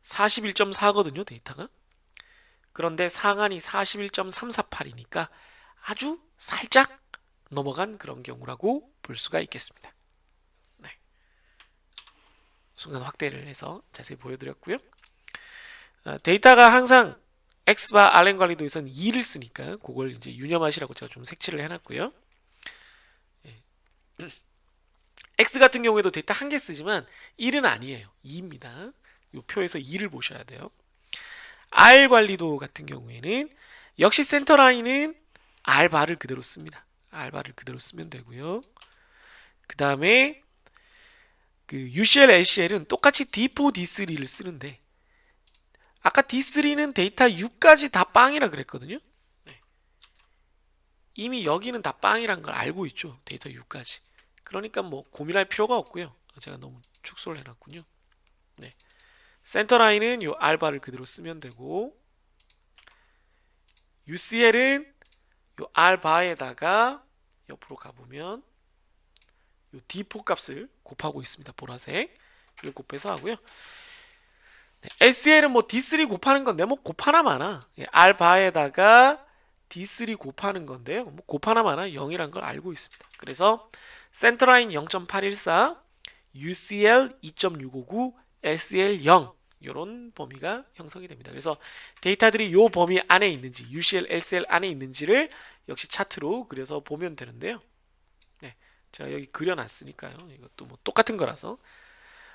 S1: 41.4거든요, 데이터가. 그런데 상한이 41.348이니까 아주 살짝 넘어간 그런 경우라고 볼 수가 있겠습니다. 네. 순간 확대를 해서 자세히 보여드렸고요. 데이터가 항상 X바 RM 관리도에서는 2를 쓰니까 그걸 이제 유념하시라고 제가 좀 색칠을 해놨고요. X 같은 경우에도 데이터 한 개 쓰지만 1은 아니에요. 2입니다. 이 표에서 2를 보셔야 돼요. R 관리도 같은 경우에는 역시 센터라인은 R 바를 그대로 씁니다. R 바를 그대로 쓰면 되고요. 그 다음에 그 UCL, LCL은 똑같이 D4, D3를 쓰는데 아까 D3는 데이터 6까지 다 빵이라 그랬거든요. 네. 이미 여기는 다 빵이란 걸 알고 있죠. 데이터 6까지. 그러니까 뭐 고민할 필요가 없고요. 제가 너무 축소를 해놨군요. 네. 센터라인은 요 알바를 그대로 쓰면 되고 UCL은 요 알바에다가 옆으로 가보면 요 D4 값을 곱하고 있습니다. 보라색. 이걸 곱해서 하고요. 네, LCL은 뭐 D3 곱하는 건데 뭐 곱하나 마나 알바에다가 D3 곱하는 건데요. 뭐 곱하나 마나 0이란 걸 알고 있습니다. 그래서 센터라인 0.814, UCL 2.659, LCL 0 이런 범위가 형성이 됩니다. 그래서 데이터들이 이 범위 안에 있는지 UCL, LCL 안에 있는지를 역시 차트로 그려서 보면 되는데요. 네, 제가 여기 그려놨으니까요. 이것도 뭐 똑같은 거라서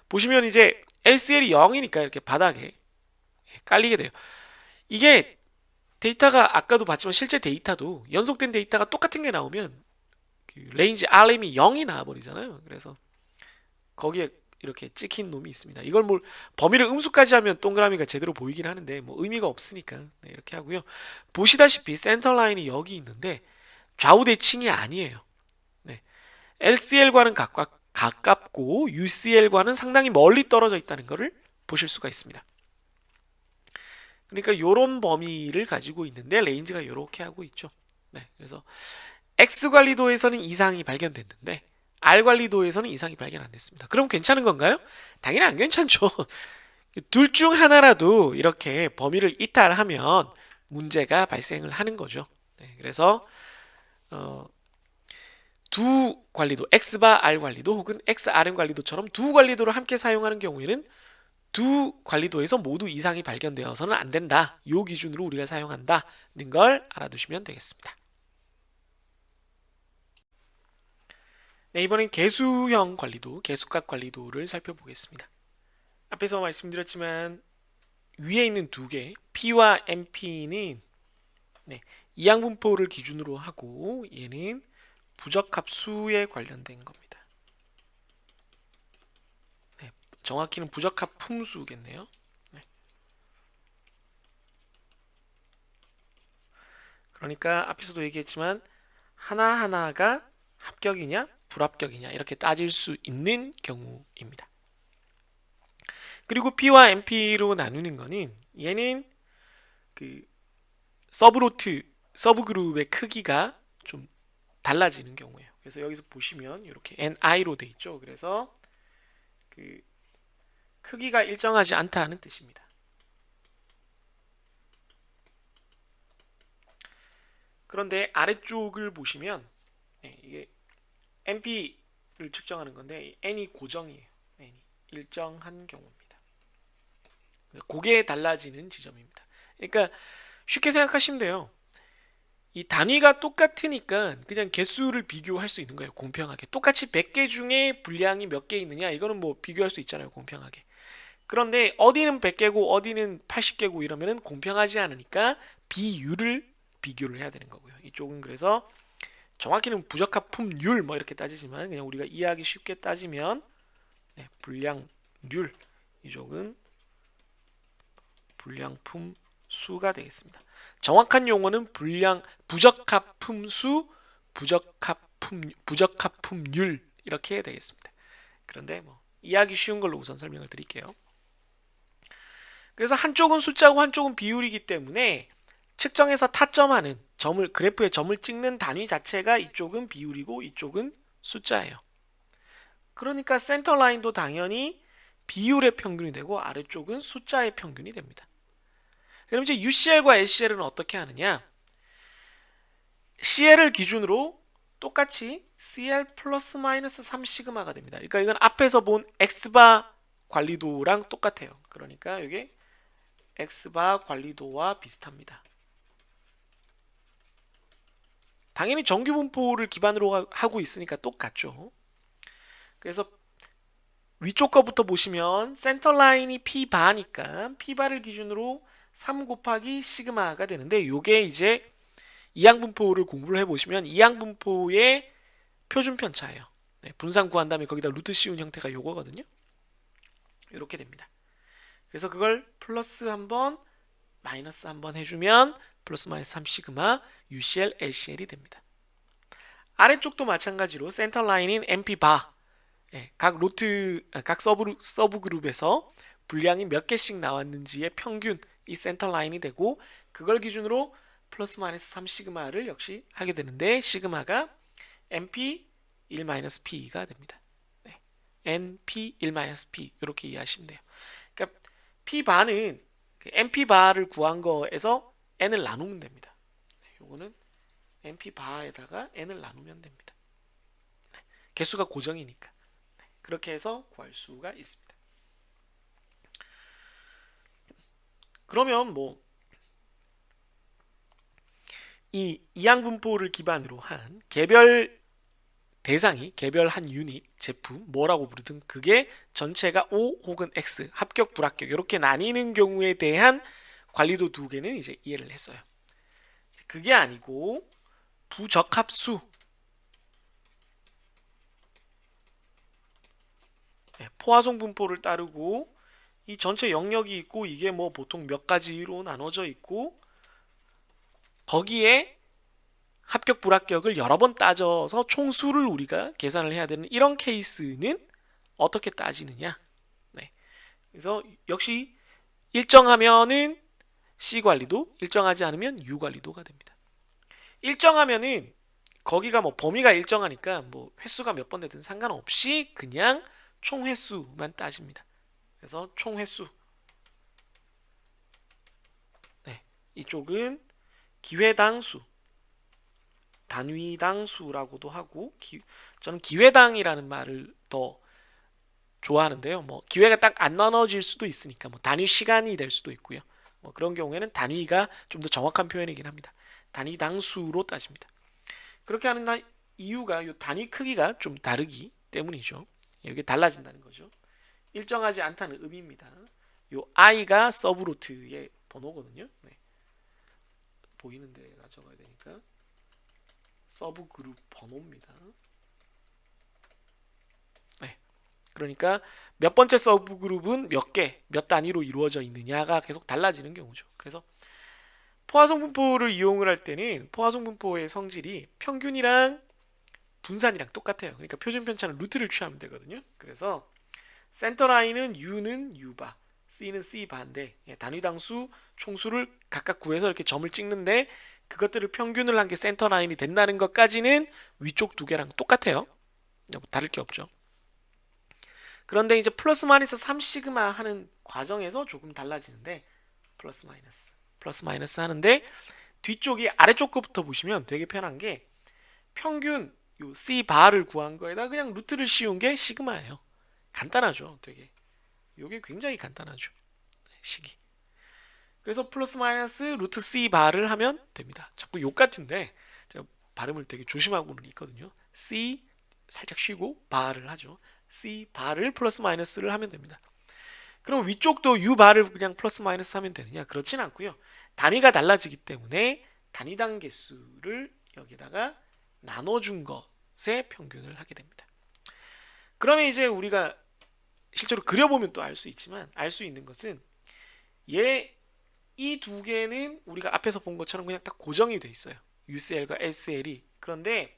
S1: 보시면 이제 LCL이 0이니까 이렇게 바닥에 깔리게 돼요. 이게 데이터가 아까도 봤지만 실제 데이터도 연속된 데이터가 똑같은 게 나오면 그 레인지 RM이 0이 나와버리잖아요. 그래서 거기에 이렇게 찍힌 놈이 있습니다. 이걸 뭘 범위를 음수까지 하면 동그라미가 제대로 보이긴 하는데 뭐 의미가 없으니까 네, 이렇게 하고요. 보시다시피 센터 라인이 여기 있는데 좌우 대칭이 아니에요. 네. LCL과는 가깝고 UCL과는 상당히 멀리 떨어져 있다는 것을 보실 수가 있습니다. 그러니까 이런 범위를 가지고 있는데 레인지가 이렇게 하고 있죠. 네, 그래서 X 관리도에서는 이상이 발견됐는데 R 관리도에서는 이상이 발견 안 됐습니다. 그럼 괜찮은 건가요? 당연히 안 괜찮죠. 둘 중 하나라도 이렇게 범위를 이탈하면 문제가 발생을 하는 거죠. 네, 그래서 두 관리도 X바 R 관리도 혹은 XRM 관리도처럼 두 관리도를 함께 사용하는 경우에는 두 관리도에서 모두 이상이 발견되어서는 안 된다. 이 기준으로 우리가 사용한다는 걸 알아두시면 되겠습니다. 네, 이번엔 개수형 관리도, 개수값 관리도를 살펴보겠습니다. 앞에서 말씀드렸지만 위에 있는 두 개, P와 MP는 네, 이항분포를 기준으로 하고 얘는 부적합수에 관련된 겁니다. 네, 정확히는 부적합 품수겠네요. 네. 그러니까 앞에서도 얘기했지만 하나하나가 합격이냐 불합격이냐 이렇게 따질 수 있는 경우입니다. 그리고 P와 MP로 나누는 거는 얘는 그 서브그룹의 크기가 좀 달라지는 경우예요. 그래서 여기서 보시면 이렇게 NI로 돼 있죠. 그래서 그 크기가 일정하지 않다는 뜻입니다. 그런데 아래쪽을 보시면 이게 NP를 측정하는 건데 N이 고정이에요. N이 일정한 경우입니다. 그게 달라지는 지점입니다. 그러니까 쉽게 생각하시면 돼요. 이 단위가 똑같으니까 그냥 개수를 비교할 수 있는 거예요. 공평하게. 똑같이 100개 중에 분량이 몇 개 있느냐 이거는 뭐 비교할 수 있잖아요. 공평하게. 그런데 어디는 100개고 어디는 80개고 이러면은 공평하지 않으니까 비율을 비교를 해야 되는 거고요. 이쪽은 그래서 정확히는 부적합품률 뭐 이렇게 따지지만 그냥 우리가 이해하기 쉽게 따지면 분량률, 이쪽은 분량품률 수가 되겠습니다. 정확한 용어는 불량 부적합품수, 부적합품률 이렇게 되겠습니다. 그런데 뭐 이해하기 쉬운 걸로 우선 설명을 드릴게요. 그래서 한쪽은 숫자고 한쪽은 비율이기 때문에 측정해서 타점하는 그래프에 점을 찍는 단위 자체가 이쪽은 비율이고 이쪽은 숫자예요. 그러니까 센터 라인도 당연히 비율의 평균이 되고 아래쪽은 숫자의 평균이 됩니다. 그럼 이제 UCL과 LCL은 어떻게 하느냐? CL을 기준으로 똑같이 CL 플러스 마이너스 3시그마가 됩니다. 그러니까 이건 앞에서 본 X바 관리도랑 똑같아요. 그러니까 이게 X바 관리도와 비슷합니다. 당연히 정규 분포를 기반으로 하고 있으니까 똑같죠. 그래서 위쪽 거부터 보시면 센터 라인이 P바니까 P바를 기준으로 3 곱하기 시그마가 되는데 이게 이제 이항분포를 공부를 해보시면 이항분포의 표준 편차예요. 네, 분산 구한 다음에 거기다 루트 씌운 형태가 요거거든요. 이렇게 됩니다. 그래서 그걸 플러스 한번 마이너스 한번 해주면 플러스 마이너스 3 시그마 UCL, LCL이 됩니다. 아래쪽도 마찬가지로 센터 라인인 MP 바 각 서브 그룹에서 분량이 몇 개씩 나왔는지의 평균 이 센터 라인이 되고 그걸 기준으로 플러스 마이너스 3 시그마를 역시 하게 되는데 시그마가 NP 1-P가 됩니다. 네. NP 1-P 이렇게 이해하시면 돼요. 그러니까 P바는 NP바를 구한 거에서 N을 나누면 됩니다. 요거는 NP바에다가 N을 나누면 됩니다. 네. 개수가 고정이니까. 네. 그렇게 해서 구할 수가 있습니다. 그러면 뭐 이 이항분포를 기반으로 한 개별 대상이 개별한 유닛 제품 뭐라고 부르든 그게 전체가 O 혹은 X 합격 불합격 이렇게 나뉘는 경우에 대한 관리도 두 개는 이제 이해를 했어요. 그게 아니고 부적합수 포화송 분포를 따르고 이 전체 영역이 있고 이게 뭐 보통 몇 가지로 나눠져 있고 거기에 합격 불합격을 여러 번 따져서 총수를 우리가 계산을 해야 되는 이런 케이스는 어떻게 따지느냐? 네. 그래서 역시 일정하면은 C 관리도, 일정하지 않으면 U 관리도가 됩니다. 일정하면은 거기가 뭐 범위가 일정하니까 뭐 횟수가 몇 번 되든 상관없이 그냥 총 횟수만 따집니다. 그래서 총 횟수. 네. 이쪽은 기회당 수, 단위당 수라고도 하고 저는 기회당이라는 말을 더 좋아하는데요. 뭐 기회가 딱 안 나눠질 수도 있으니까 뭐 단위 시간이 될 수도 있고요. 뭐 그런 경우에는 단위가 좀 더 정확한 표현이긴 합니다. 단위당 수로 따집니다. 그렇게 하는 이유가 이 단위 크기가 좀 다르기 때문이죠. 이게 달라진다는 거죠. 일정하지 않다는 의미입니다. 요 i가 서브루트의 번호거든요. 네. 보이는데 적어야 되니까 서브 그룹 번호입니다. 네. 그러니까 몇 번째 서브 그룹은 몇 개, 몇 단위로 이루어져 있느냐가 계속 달라지는 경우죠. 그래서 포화송 분포를 이용을 할 때는 포화송 분포의 성질이 평균이랑 분산이랑 똑같아요. 그러니까 표준 편차는 루트를 취하면 되거든요. 그래서 센터 라인은 U는 U바, C는 C바인데 단위당수 총수를 각각 구해서 이렇게 점을 찍는데 그것들을 평균을 한 게 센터 라인이 된다는 것까지는 위쪽 두 개랑 똑같아요. 다를 게 없죠. 그런데 이제 플러스 마이너스 3 시그마 하는 과정에서 조금 달라지는데 플러스 마이너스 하는데 뒤쪽이 아래쪽 거부터 보시면 되게 편한 게 평균 요 C 바를 구한 거에다 그냥 루트를 씌운 게 시그마예요. 간단하죠, 되게. 이게 굉장히 간단하죠, 식이. 그래서 플러스 마이너스 루트 C 바를 하면 됩니다. 자꾸 욕 같은데 제가 발음을 되게 조심하고는 있거든요. C 살짝 쉬고 바를 하죠. C 바를 플러스 마이너스를 하면 됩니다. 그럼 위쪽도 U 바를 그냥 플러스 마이너스 하면 되느냐? 그렇진 않고요. 단위가 달라지기 때문에 단위당 개수를 여기다가 나눠준 것의 평균을 하게 됩니다. 그러면 이제 우리가 실제로 그려보면 또 알 수 있지만 알 수 있는 것은 얘 이 두 개는 우리가 앞에서 본 것처럼 그냥 딱 고정이 돼 있어요. UCL과 LCL이. 그런데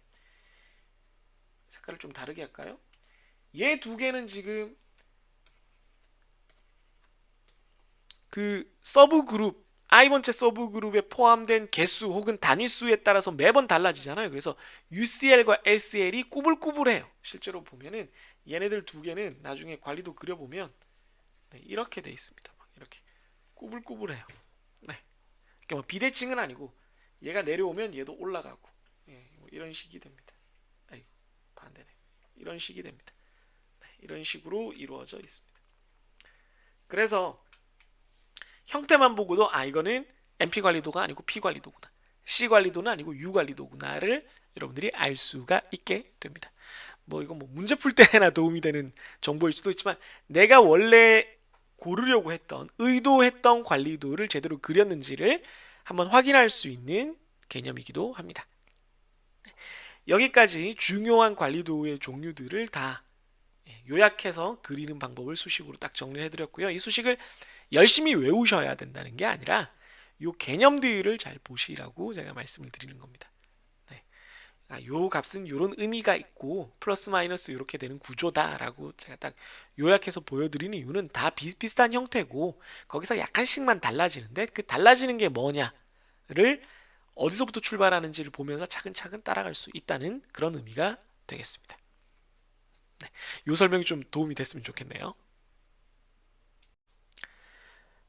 S1: 색깔을 좀 다르게 할까요? 얘 두 개는 지금 그 서브 그룹 i번째 서브 그룹에 포함된 개수 혹은 단위수에 따라서 매번 달라지잖아요. 그래서 UCL과 LCL이 꾸불꾸불해요. 실제로 보면은 얘네들 두 개는 나중에 관리도 그려보면 네, 이렇게 돼 있습니다. 이렇게 꾸불꾸불해요. 네, 그러니까 뭐 비대칭은 아니고 얘가 내려오면 얘도 올라가고 예, 뭐 이런 식이 됩니다. 아이고 반대네. 이런 식이 됩니다. 네, 이런 식으로 이루어져 있습니다. 그래서 형태만 보고도 이거는 MP 관리도가 아니고 P 관리도구나, C 관리도는 아니고 U 관리도구나를 여러분들이 알 수가 있게 됩니다. 뭐 이건 뭐 문제 풀 때나 도움이 되는 정보일 수도 있지만 내가 원래 고르려고 했던 의도했던 관리도를 제대로 그렸는지를 한번 확인할 수 있는 개념이기도 합니다. 여기까지 중요한 관리도의 종류들을 다 요약해서 그리는 방법을 수식으로 딱 정리를 해드렸고요. 이 수식을 열심히 외우셔야 된다는 게 아니라 요 개념들을 잘 보시라고 제가 말씀을 드리는 겁니다. 네. 요 값은 요런 의미가 있고 플러스 마이너스 이렇게 되는 구조다라고 제가 딱 요약해서 보여드리는 이유는 다 비슷비슷한 형태고 거기서 약간씩만 달라지는데 그 달라지는 게 뭐냐를 어디서부터 출발하는지를 보면서 차근차근 따라갈 수 있다는 그런 의미가 되겠습니다. 네. 요 설명이 좀 도움이 됐으면 좋겠네요.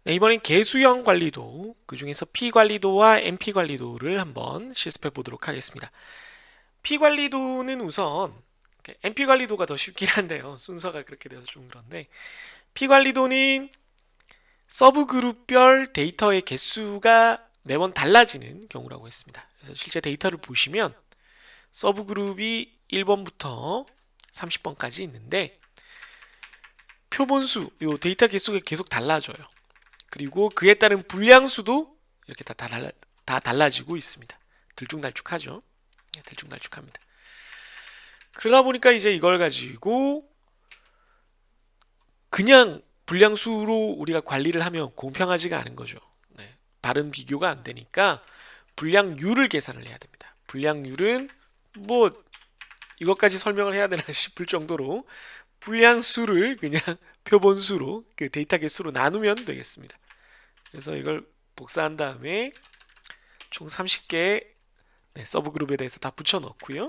S1: 네, 이번엔 개수형 관리도, 그 중에서 P 관리도와 MP 관리도를 한번 실습해 보도록 하겠습니다. P 관리도는 우선 MP 관리도가 더 쉽긴 한데요. 순서가 그렇게 돼서 좀 그런데 P 관리도는 서브 그룹별 데이터의 개수가 매번 달라지는 경우라고 했습니다. 그래서 실제 데이터를 보시면 서브 그룹이 1번부터 30번까지 있는데 표본수, 요 데이터 개수가 계속 달라져요. 그리고 그에 따른 분량수도 이렇게 다 달라지고 있습니다. 들쭉날쭉하죠. 네, 들쭉날쭉합니다. 그러다 보니까 이제 이걸 가지고 그냥 분량수로 우리가 관리를 하면 공평하지가 않은 거죠. 네, 바른 비교가 안 되니까 분량률을 계산을 해야 됩니다. 분량률은 뭐 이것까지 설명을 해야 되나 싶을 정도로 분량수를 그냥 표본수로 그 데이터 개수로 나누면 되겠습니다. 그래서 이걸 복사한 다음에 총 30개의 서브 그룹에 대해서 다 붙여 넣고요.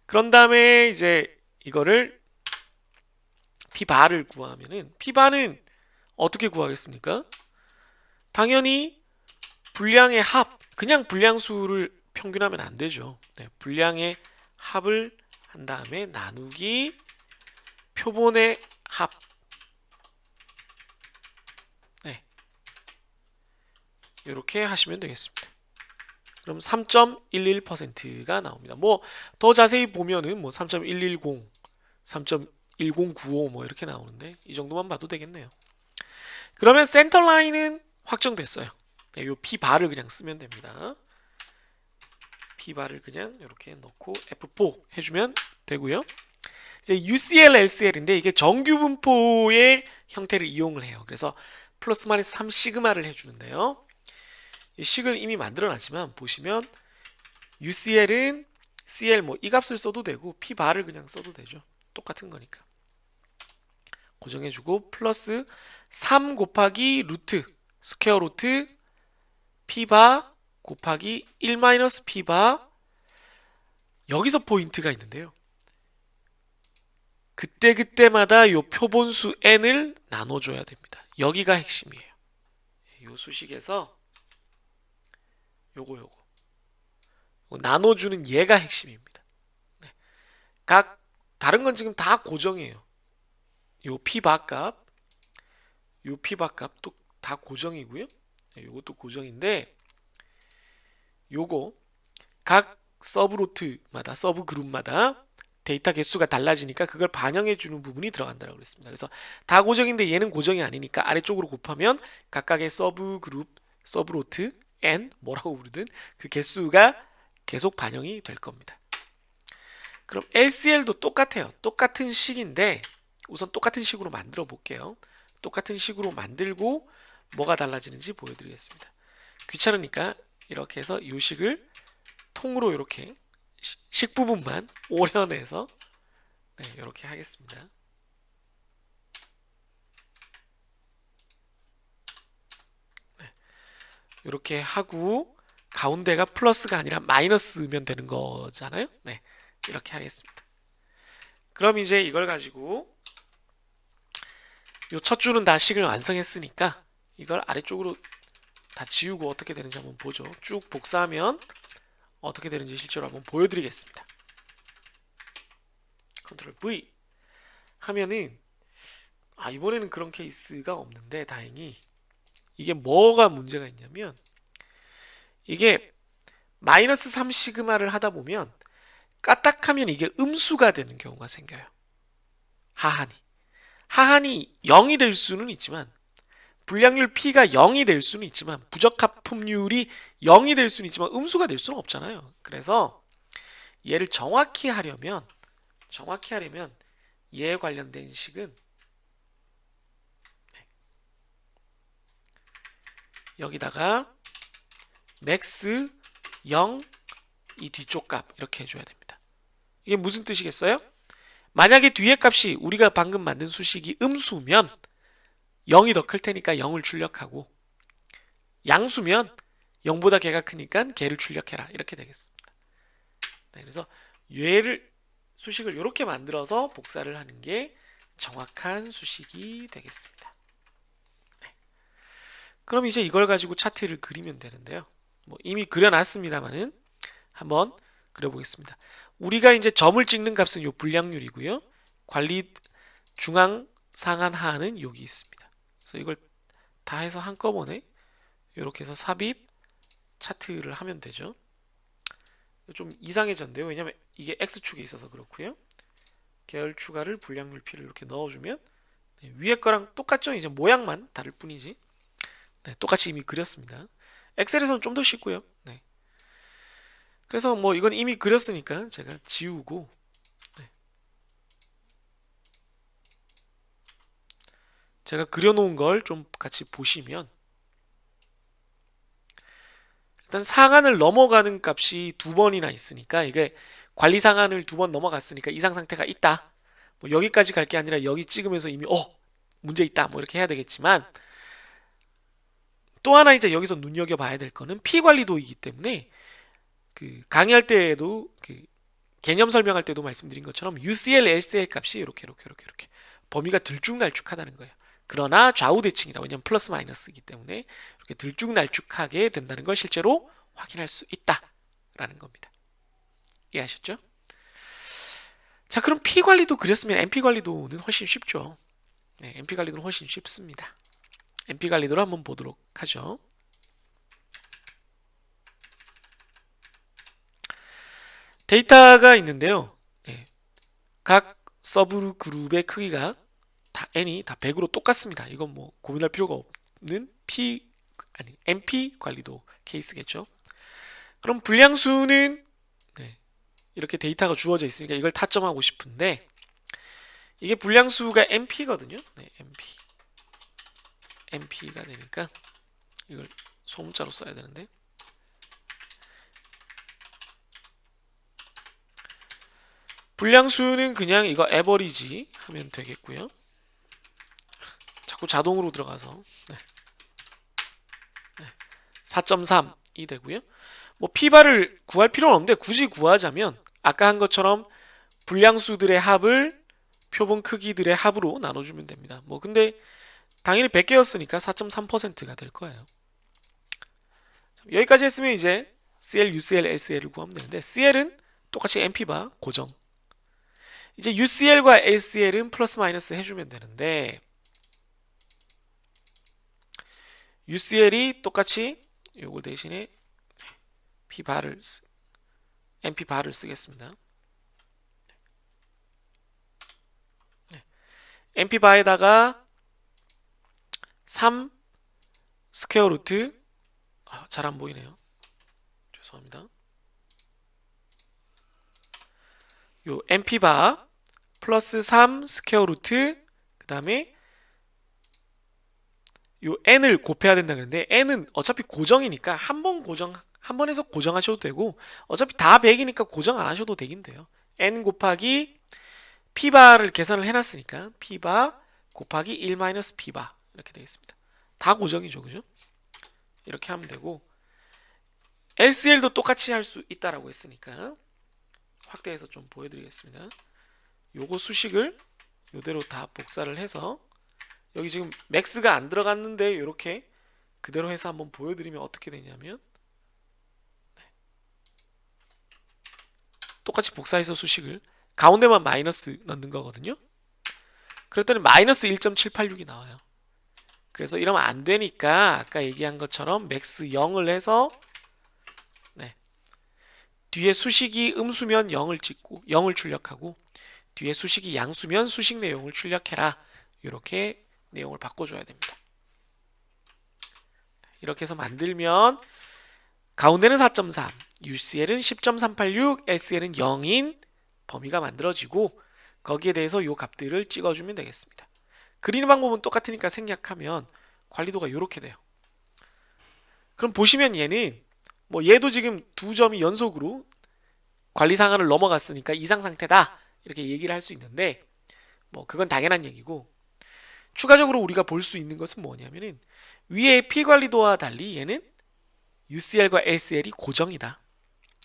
S1: 그런 다음에 이제 이거를 P바를 구하면은 P바는 어떻게 구하겠습니까? 당연히 분량의 합, 그냥 분량수를 평균하면 안 되죠. 네, 분량의 합을 한 다음에 나누기 표본의 합. 네, 이렇게 하시면 되겠습니다. 그럼 3.11%가 나옵니다. 뭐 더 자세히 보면은 뭐 3.110, 3.1095 뭐 이렇게 나오는데 이 정도만 봐도 되겠네요. 그러면 센터 라인은 확정됐어요. 네, 요 P바를 그냥 쓰면 됩니다. P바를 그냥 이렇게 넣고 F4 해주면 되고요. 이제 UCL, LCL인데 이게 정규 분포의 형태를 이용을 해요. 그래서 플러스 마이너스 3 시그마를 해주는데요. 이 식을 이미 만들어놨지만 보시면 UCL은 CL 뭐 이 값을 써도 되고 P바를 그냥 써도 되죠. 똑같은 거니까. 고정해주고 플러스 3 곱하기 루트 스퀘어 루트 P바 곱하기 1 마이너스 P바. 여기서 포인트가 있는데요. 그때그때마다 요 표본수 n을 나눠줘야 됩니다. 여기가 핵심이에요. 요 수식에서 요거 나눠주는 얘가 핵심입니다. 네. 각 다른 건 지금 다 고정이에요. 요 P바 값, 요 P바 값도 다 고정이고요. 네, 요것도 고정인데 요거 각 서브로트마다 서브 그룹마다 데이터 개수가 달라지니까 그걸 반영해 주는 부분이 들어간다고 그랬습니다. 그래서 다 고정인데 얘는 고정이 아니니까 아래쪽으로 곱하면 각각의 서브 그룹, 서브로트, n 뭐라고 부르든 그 개수가 계속 반영이 될 겁니다. 그럼 LCL도 똑같아요. 똑같은 식인데 우선 똑같은 식으로 만들어 볼게요. 똑같은 식으로 만들고 뭐가 달라지는지 보여드리겠습니다. 귀찮으니까 이렇게 해서 요 식을 통으로 이렇게 식 부분만 오려내서 네, 이렇게 하겠습니다. 네, 이렇게 하고 가운데가 플러스가 아니라 마이너스면 되는 거잖아요. 네, 이렇게 하겠습니다. 그럼 이제 이걸 가지고 요 첫 줄은 다 식을 완성했으니까 이걸 아래쪽으로 다 지우고 어떻게 되는지 한번 보죠. 쭉 복사하면 어떻게 되는지 실제로 한번 보여드리겠습니다. 컨트롤 V 하면은 이번에는 그런 케이스가 없는데 다행히 이게 뭐가 문제가 있냐면 이게 마이너스 3 시그마를 하다 보면 까딱하면 이게 음수가 되는 경우가 생겨요. 하한이 0이 될 수는 있지만 불량률 P가 0이 될 수는 있지만 부적합품률이 0이 될 수는 있지만 음수가 될 수는 없잖아요. 그래서 얘를 정확히 하려면 얘에 관련된 식은 여기다가 맥스 0 이 뒤쪽 값 이렇게 해줘야 됩니다. 이게 무슨 뜻이겠어요? 만약에 뒤에 값이 우리가 방금 만든 수식이 음수면 0이 더 클 테니까 0을 출력하고 양수면 0보다 걔가 크니까 걔를 출력해라 이렇게 되겠습니다. 네, 그래서 수식을 이렇게 만들어서 복사를 하는 게 정확한 수식이 되겠습니다. 네. 그럼 이제 이걸 가지고 차트를 그리면 되는데요. 뭐 이미 그려놨습니다만은 한번 그려보겠습니다. 우리가 이제 점을 찍는 값은 요 불량률이고요. 관리 중앙, 상한, 하한은 여기 있습니다. 그래서 이걸 다 해서 한꺼번에 이렇게 해서 삽입 차트를 하면 되죠. 좀 이상해졌는데요. 왜냐면 이게 X축에 있어서 그렇고요. 계열 추가를 불량률 P를 이렇게 넣어주면 네, 위에 거랑 똑같죠. 이제 모양만 다를 뿐이지. 네, 똑같이 이미 그렸습니다. 엑셀에서는 좀 더 쉽고요. 네. 그래서 뭐 이건 이미 그렸으니까 제가 지우고 네. 제가 그려놓은 걸 좀 같이 보시면 일단 상한을 넘어가는 값이 두 번이나 있으니까 이게 관리 상한을 두 번 넘어갔으니까 이상 상태가 있다. 뭐 여기까지 갈 게 아니라 여기 찍으면서 이미 문제 있다 뭐 이렇게 해야 되겠지만 또 하나 이제 여기서 눈여겨봐야 될 거는 P 관리도이기 때문에 그 강의할 때에도 그 개념 설명할 때도 말씀드린 것처럼 UCL, LCL 값이 이렇게 범위가 들쭉날쭉하다는 거예요. 그러나 좌우 대칭이다. 왜냐면 플러스 마이너스이기 때문에 이렇게 들쭉날쭉하게 된다는 걸 실제로 확인할 수 있다라는 겁니다. 이해하셨죠? 자, 그럼 P 관리도 그렸으면 MP 관리도는 훨씬 쉽죠. 네, MP 관리도는 훨씬 쉽습니다. MP 관리도를 한번 보도록 하죠. 데이터가 있는데요. 네, 각 서브 그룹의 크기가 다 n이 다 100으로 똑같습니다. 이건 뭐 고민할 필요가 없는 MP 관리도 케이스겠죠. 그럼 불량수는 네, 이렇게 데이터가 주어져 있으니까 이걸 타점하고 싶은데 이게 불량수가 MP거든요. 네, MP가 되니까 이걸 소문자로 써야 되는데 불량수는 그냥 이거 에버리지 하면 되겠고요. 자꾸 자동으로 들어가서 4.3이 되고요. 뭐 P바를 구할 필요는 없는데 굳이 구하자면 아까 한 것처럼 불량수들의 합을 표본 크기들의 합으로 나눠주면 됩니다. 뭐 근데 당연히 100개였으니까 4.3%가 될 거예요. 여기까지 했으면 이제 CL, UCL, SL을 구하면 되는데 CL은 똑같이 MP바 고정. 이제 UCL과 LCL은 플러스 마이너스 해주면 되는데 UCL이 똑같이 요걸 대신에 MP 바를 쓰겠습니다. MP 바에다가 3 스퀘어 루트 잘 안 보이네요. 죄송합니다. 요 MP 바 플러스 3 스퀘어 루트 그 다음에 요 n을 곱해야 된다 그랬는데 n은 어차피 고정이니까 한 번 해서 고정하셔도 되고 어차피 다 100이니까 고정 안 하셔도 되긴 돼요. n 곱하기 p바를 계산을 해놨으니까 p바 곱하기 1 마이너스 p바 이렇게 되겠습니다. 다 고정이죠, 그죠? 이렇게 하면 되고 LCL도 똑같이 할 수 있다라고 했으니까 확대해서 좀 보여드리겠습니다. 요거 수식을 요대로 다 복사를 해서 여기 지금 맥스가 안 들어갔는데 이렇게 그대로 해서 한번 보여드리면 어떻게 되냐면 똑같이 복사해서 수식을 가운데만 마이너스 넣는 거거든요. 그랬더니 마이너스 1.786이 나와요. 그래서 이러면 안 되니까 아까 얘기한 것처럼 맥스 0을 해서 뒤에 수식이 음수면 0을 찍고 0을 출력하고 뒤에 수식이 양수면 수식 내용을 출력해라. 이렇게 내용을 바꿔줘야 됩니다. 이렇게 해서 만들면 가운데는 4.3, UCL은 10.386, SL은 0인 범위가 만들어지고 거기에 대해서 요 값들을 찍어주면 되겠습니다. 그리는 방법은 똑같으니까 생략하면 관리도가 이렇게 돼요. 그럼 보시면 얘는 뭐 얘도 지금 두 점이 연속으로 관리상한을 넘어갔으니까 이상 상태다 이렇게 얘기를 할 수 있는데 뭐 그건 당연한 얘기고 추가적으로 우리가 볼 수 있는 것은 뭐냐면은 위에 P관리도와 달리 얘는 UCL과 SL이 고정이다.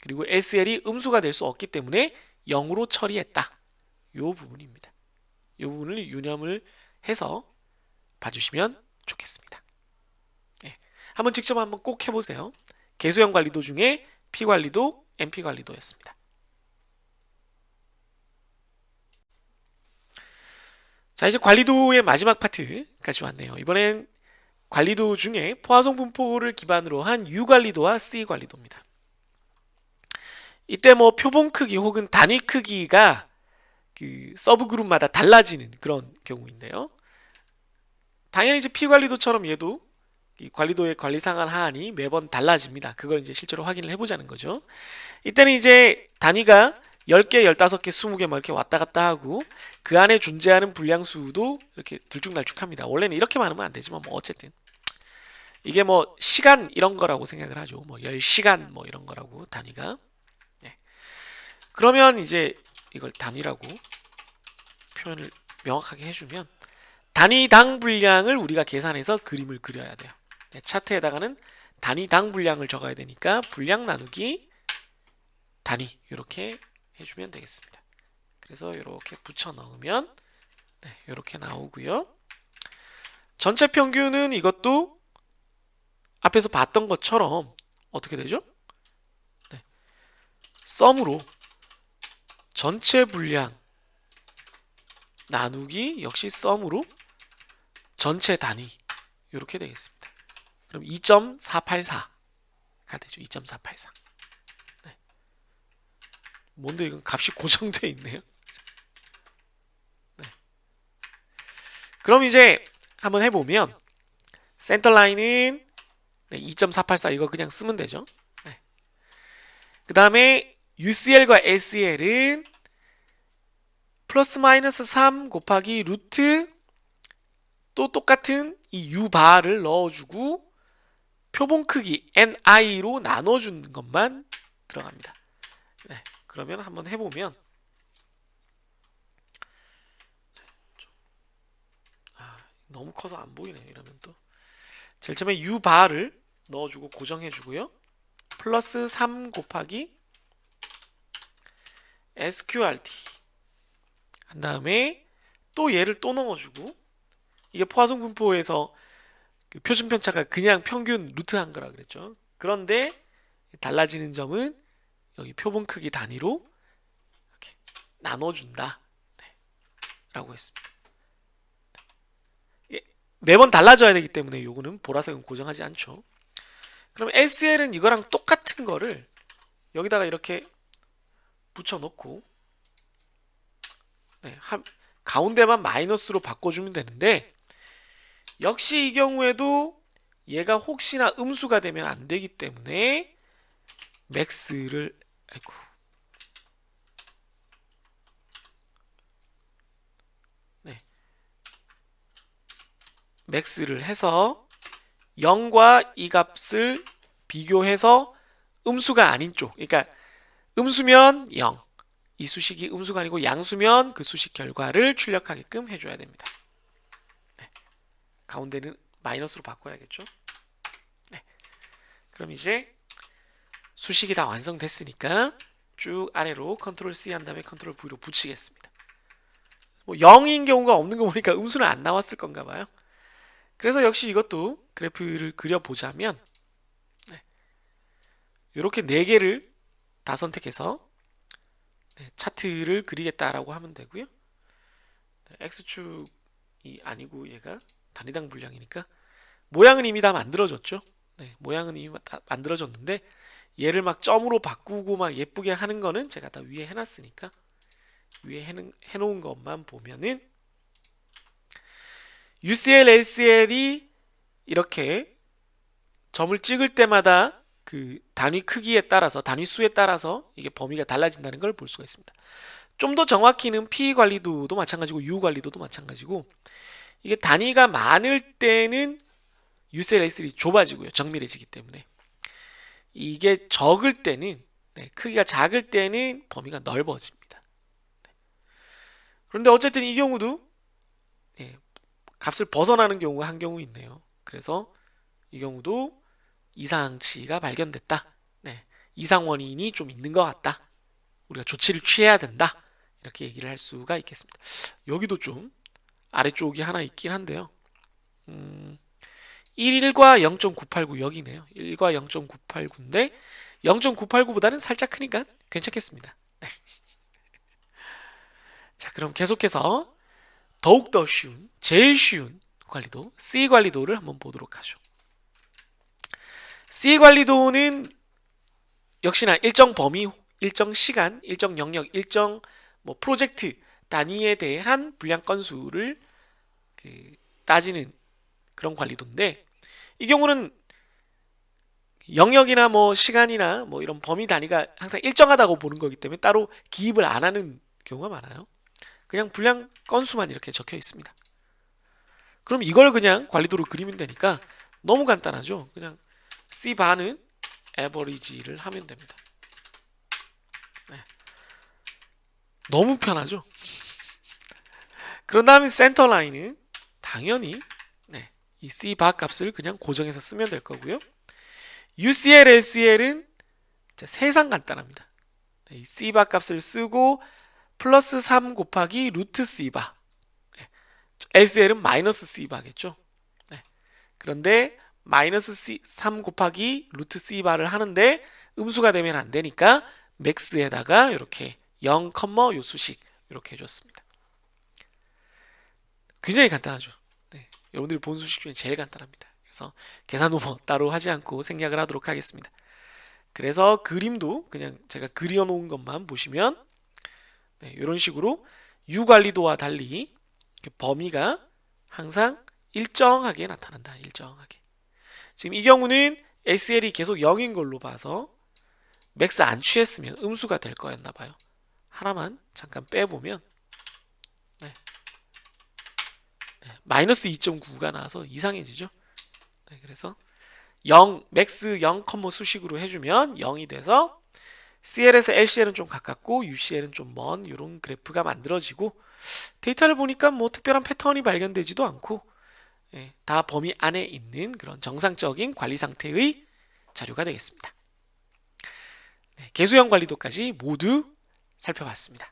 S1: 그리고 SL이 음수가 될 수 없기 때문에 0으로 처리했다. 요 부분입니다. 요 부분을 유념을 해서 봐주시면 좋겠습니다. 예. 한번 직접 한번 꼭 해보세요. 개수형 관리도 중에 P관리도, NP관리도였습니다. 자, 이제 관리도의 마지막 파트까지 왔네요. 이번엔 관리도 중에 포화송 분포를 기반으로 한 U관리도와 C관리도입니다. 이때 뭐 표본 크기 혹은 단위 크기가 그 서브 그룹마다 달라지는 그런 경우인데요. 당연히 이제 P관리도처럼 얘도 이 관리도의 관리상한 하한이 매번 달라집니다. 그걸 이제 실제로 확인을 해보자는 거죠. 이때는 이제 단위가 10개, 15개, 20개 막 이렇게 왔다 갔다 하고 그 안에 존재하는 불량수도 이렇게 들쭉날쭉합니다. 원래는 이렇게 많으면 안 되지만 뭐 어쨌든 이게 뭐 시간 이런 거라고 생각을 하죠. 뭐 10시간 뭐 이런 거라고 단위가. 네. 그러면 이제 이걸 단위라고 표현을 명확하게 해주면 단위당 분량을 우리가 계산해서 그림을 그려야 돼요. 네, 차트에다가는 단위당 분량을 적어야 되니까 분량 나누기 단위 이렇게 해주면 되겠습니다. 그래서 이렇게 붙여 넣으면 네, 이렇게 나오고요. 전체 평균은 이것도 앞에서 봤던 것처럼 어떻게 되죠? 네, 썸으로 전체 분량 나누기 역시 썸으로 전체 단위 이렇게 되겠습니다. 그럼 2.484가 되죠. 2.484. 네. 뭔데 이건 값이 고정되어 있네요. 네. 그럼 이제 한번 해보면 센터라인은 2.484 이거 그냥 쓰면 되죠. 네. 그 다음에 UCL과 SL은 플러스 마이너스 3 곱하기 루트 또 똑같은 이 U바를 넣어주고 표본 크기 NI로 나눠주는 것만 들어갑니다. 네, 그러면 한번 해보면 너무 커서 안 보이네. 이러면 또 제일 처음에 U바를 넣어주고 고정해주고요. 플러스 3 곱하기 SQRT 한 다음에 또 얘를 또 넣어주고 이게 포화송 분포에서 그 표준 편차가 그냥 평균 루트한 거라 그랬죠. 그런데 달라지는 점은 여기 표본 크기 단위로 이렇게 나눠준다 라고 했습니다. 매번 달라져야 되기 때문에 요거는 보라색은 고정하지 않죠. 그럼 SL은 이거랑 똑같은 거를 여기다가 이렇게 붙여놓고 네, 가운데만 마이너스로 바꿔주면 되는데 역시 이 경우에도 얘가 혹시나 음수가 되면 안 되기 때문에 맥스를 아이고 네 맥스를 해서 0과 이 값을 비교해서 음수가 아닌 쪽, 그러니까 음수면 0, 이 수식이 음수가 아니고 양수면 그 수식 결과를 출력하게끔 해줘야 됩니다. 네. 가운데는 마이너스로 바꿔야겠죠. 네. 그럼 이제 수식이 다 완성됐으니까 쭉 아래로 컨트롤 C 한 다음에 컨트롤 V로 붙이겠습니다. 뭐 0인 경우가 없는 거 보니까 음수는 안 나왔을 건가 봐요. 그래서 역시 이것도 그래프를 그려보자면 이렇게 4개를 다 선택해서 차트를 그리겠다라고 하면 되고요. X축이 아니고 얘가 단위당 분량이니까 모양은 이미 다 만들어졌죠. 모양은 이미 다 만들어졌는데 얘를 막 점으로 바꾸고 막 예쁘게 하는 거는 제가 다 위에 해놨으니까 위에 해놓은 것만 보면은 UCL, LCL이 이렇게 점을 찍을 때마다 그 단위 크기에 따라서 단위 수에 따라서 이게 범위가 달라진다는 걸 볼 수가 있습니다. 좀 더 정확히는 P 관리도도 마찬가지고 U 관리도도 마찬가지고 이게 단위가 많을 때는 UCL, LCL이 좁아지고요. 정밀해지기 때문에 이게 적을 때는 크기가 작을 때는 범위가 넓어집니다. 그런데 어쨌든 이 경우도 값을 벗어나는 경우가 한 경우 있네요. 그래서 이 경우도 이상치가 발견됐다. 이상 원인이 좀 있는 것 같다. 우리가 조치를 취해야 된다. 이렇게 얘기를 할 수가 있겠습니다. 여기도 좀 아래쪽이 하나 있긴 한데요. 1과 0.989 여기네요. 1과 0.989인데 0.989보다는 살짝 크니까 괜찮겠습니다. 자, 그럼 계속해서 더욱더 쉬운, 제일 쉬운 관리도 C 관리도를 한번 보도록 하죠. C 관리도는 역시나 일정 범위, 일정 시간, 일정 영역, 일정 프로젝트 단위에 대한 분량 건수를 따지는 그런 관리도인데 이 경우는 영역이나 시간이나 이런 범위 단위가 항상 일정하다고 보는 거기 때문에 따로 기입을 안 하는 경우가 많아요. 그냥 분량 건수만 이렇게 적혀 있습니다. 그럼 이걸 그냥 관리도로 그리면 되니까 너무 간단하죠. 그냥 C바는 average를 하면 됩니다. 너무 편하죠. 그런 다음에 센터 라인은 당연히 이 C바 값을 그냥 고정해서 쓰면 될 거고요. UCL, LCL은 세상 간단합니다. 이 C바 값을 쓰고 플러스 3 곱하기 루트 C바. LCL은 마이너스 C바겠죠. 그런데 마이너스 3 곱하기 루트 C바를 하는데 음수가 되면 안 되니까 맥스에다가 이렇게 0, 요 수식 이렇게 해줬습니다. 굉장히 간단하죠. 여러분들이 본 수식 중에 제일 간단합니다. 그래서 계산도 따로 하지 않고 생략을 하도록 하겠습니다. 그래서 그림도 그냥 제가 그려놓은 것만 보시면 이런 식으로 U 관리도와 달리 범위가 항상 일정하게 나타난다. 일정하게. 지금 이 경우는 SL이 계속 0인 걸로 봐서 맥스 안 취했으면 음수가 될 거였나 봐요. 하나만 잠깐 빼보면 마이너스 2.9가 나와서 이상해지죠. 그래서 0, 맥스 0, 수식으로 해주면 0이 돼서 CL에서 LCL은 좀 가깝고 UCL은 좀 먼 이런 그래프가 만들어지고 데이터를 보니까 특별한 패턴이 발견되지도 않고 다 범위 안에 있는 그런 정상적인 관리 상태의 자료가 되겠습니다. 개수형 관리도까지 모두 살펴봤습니다.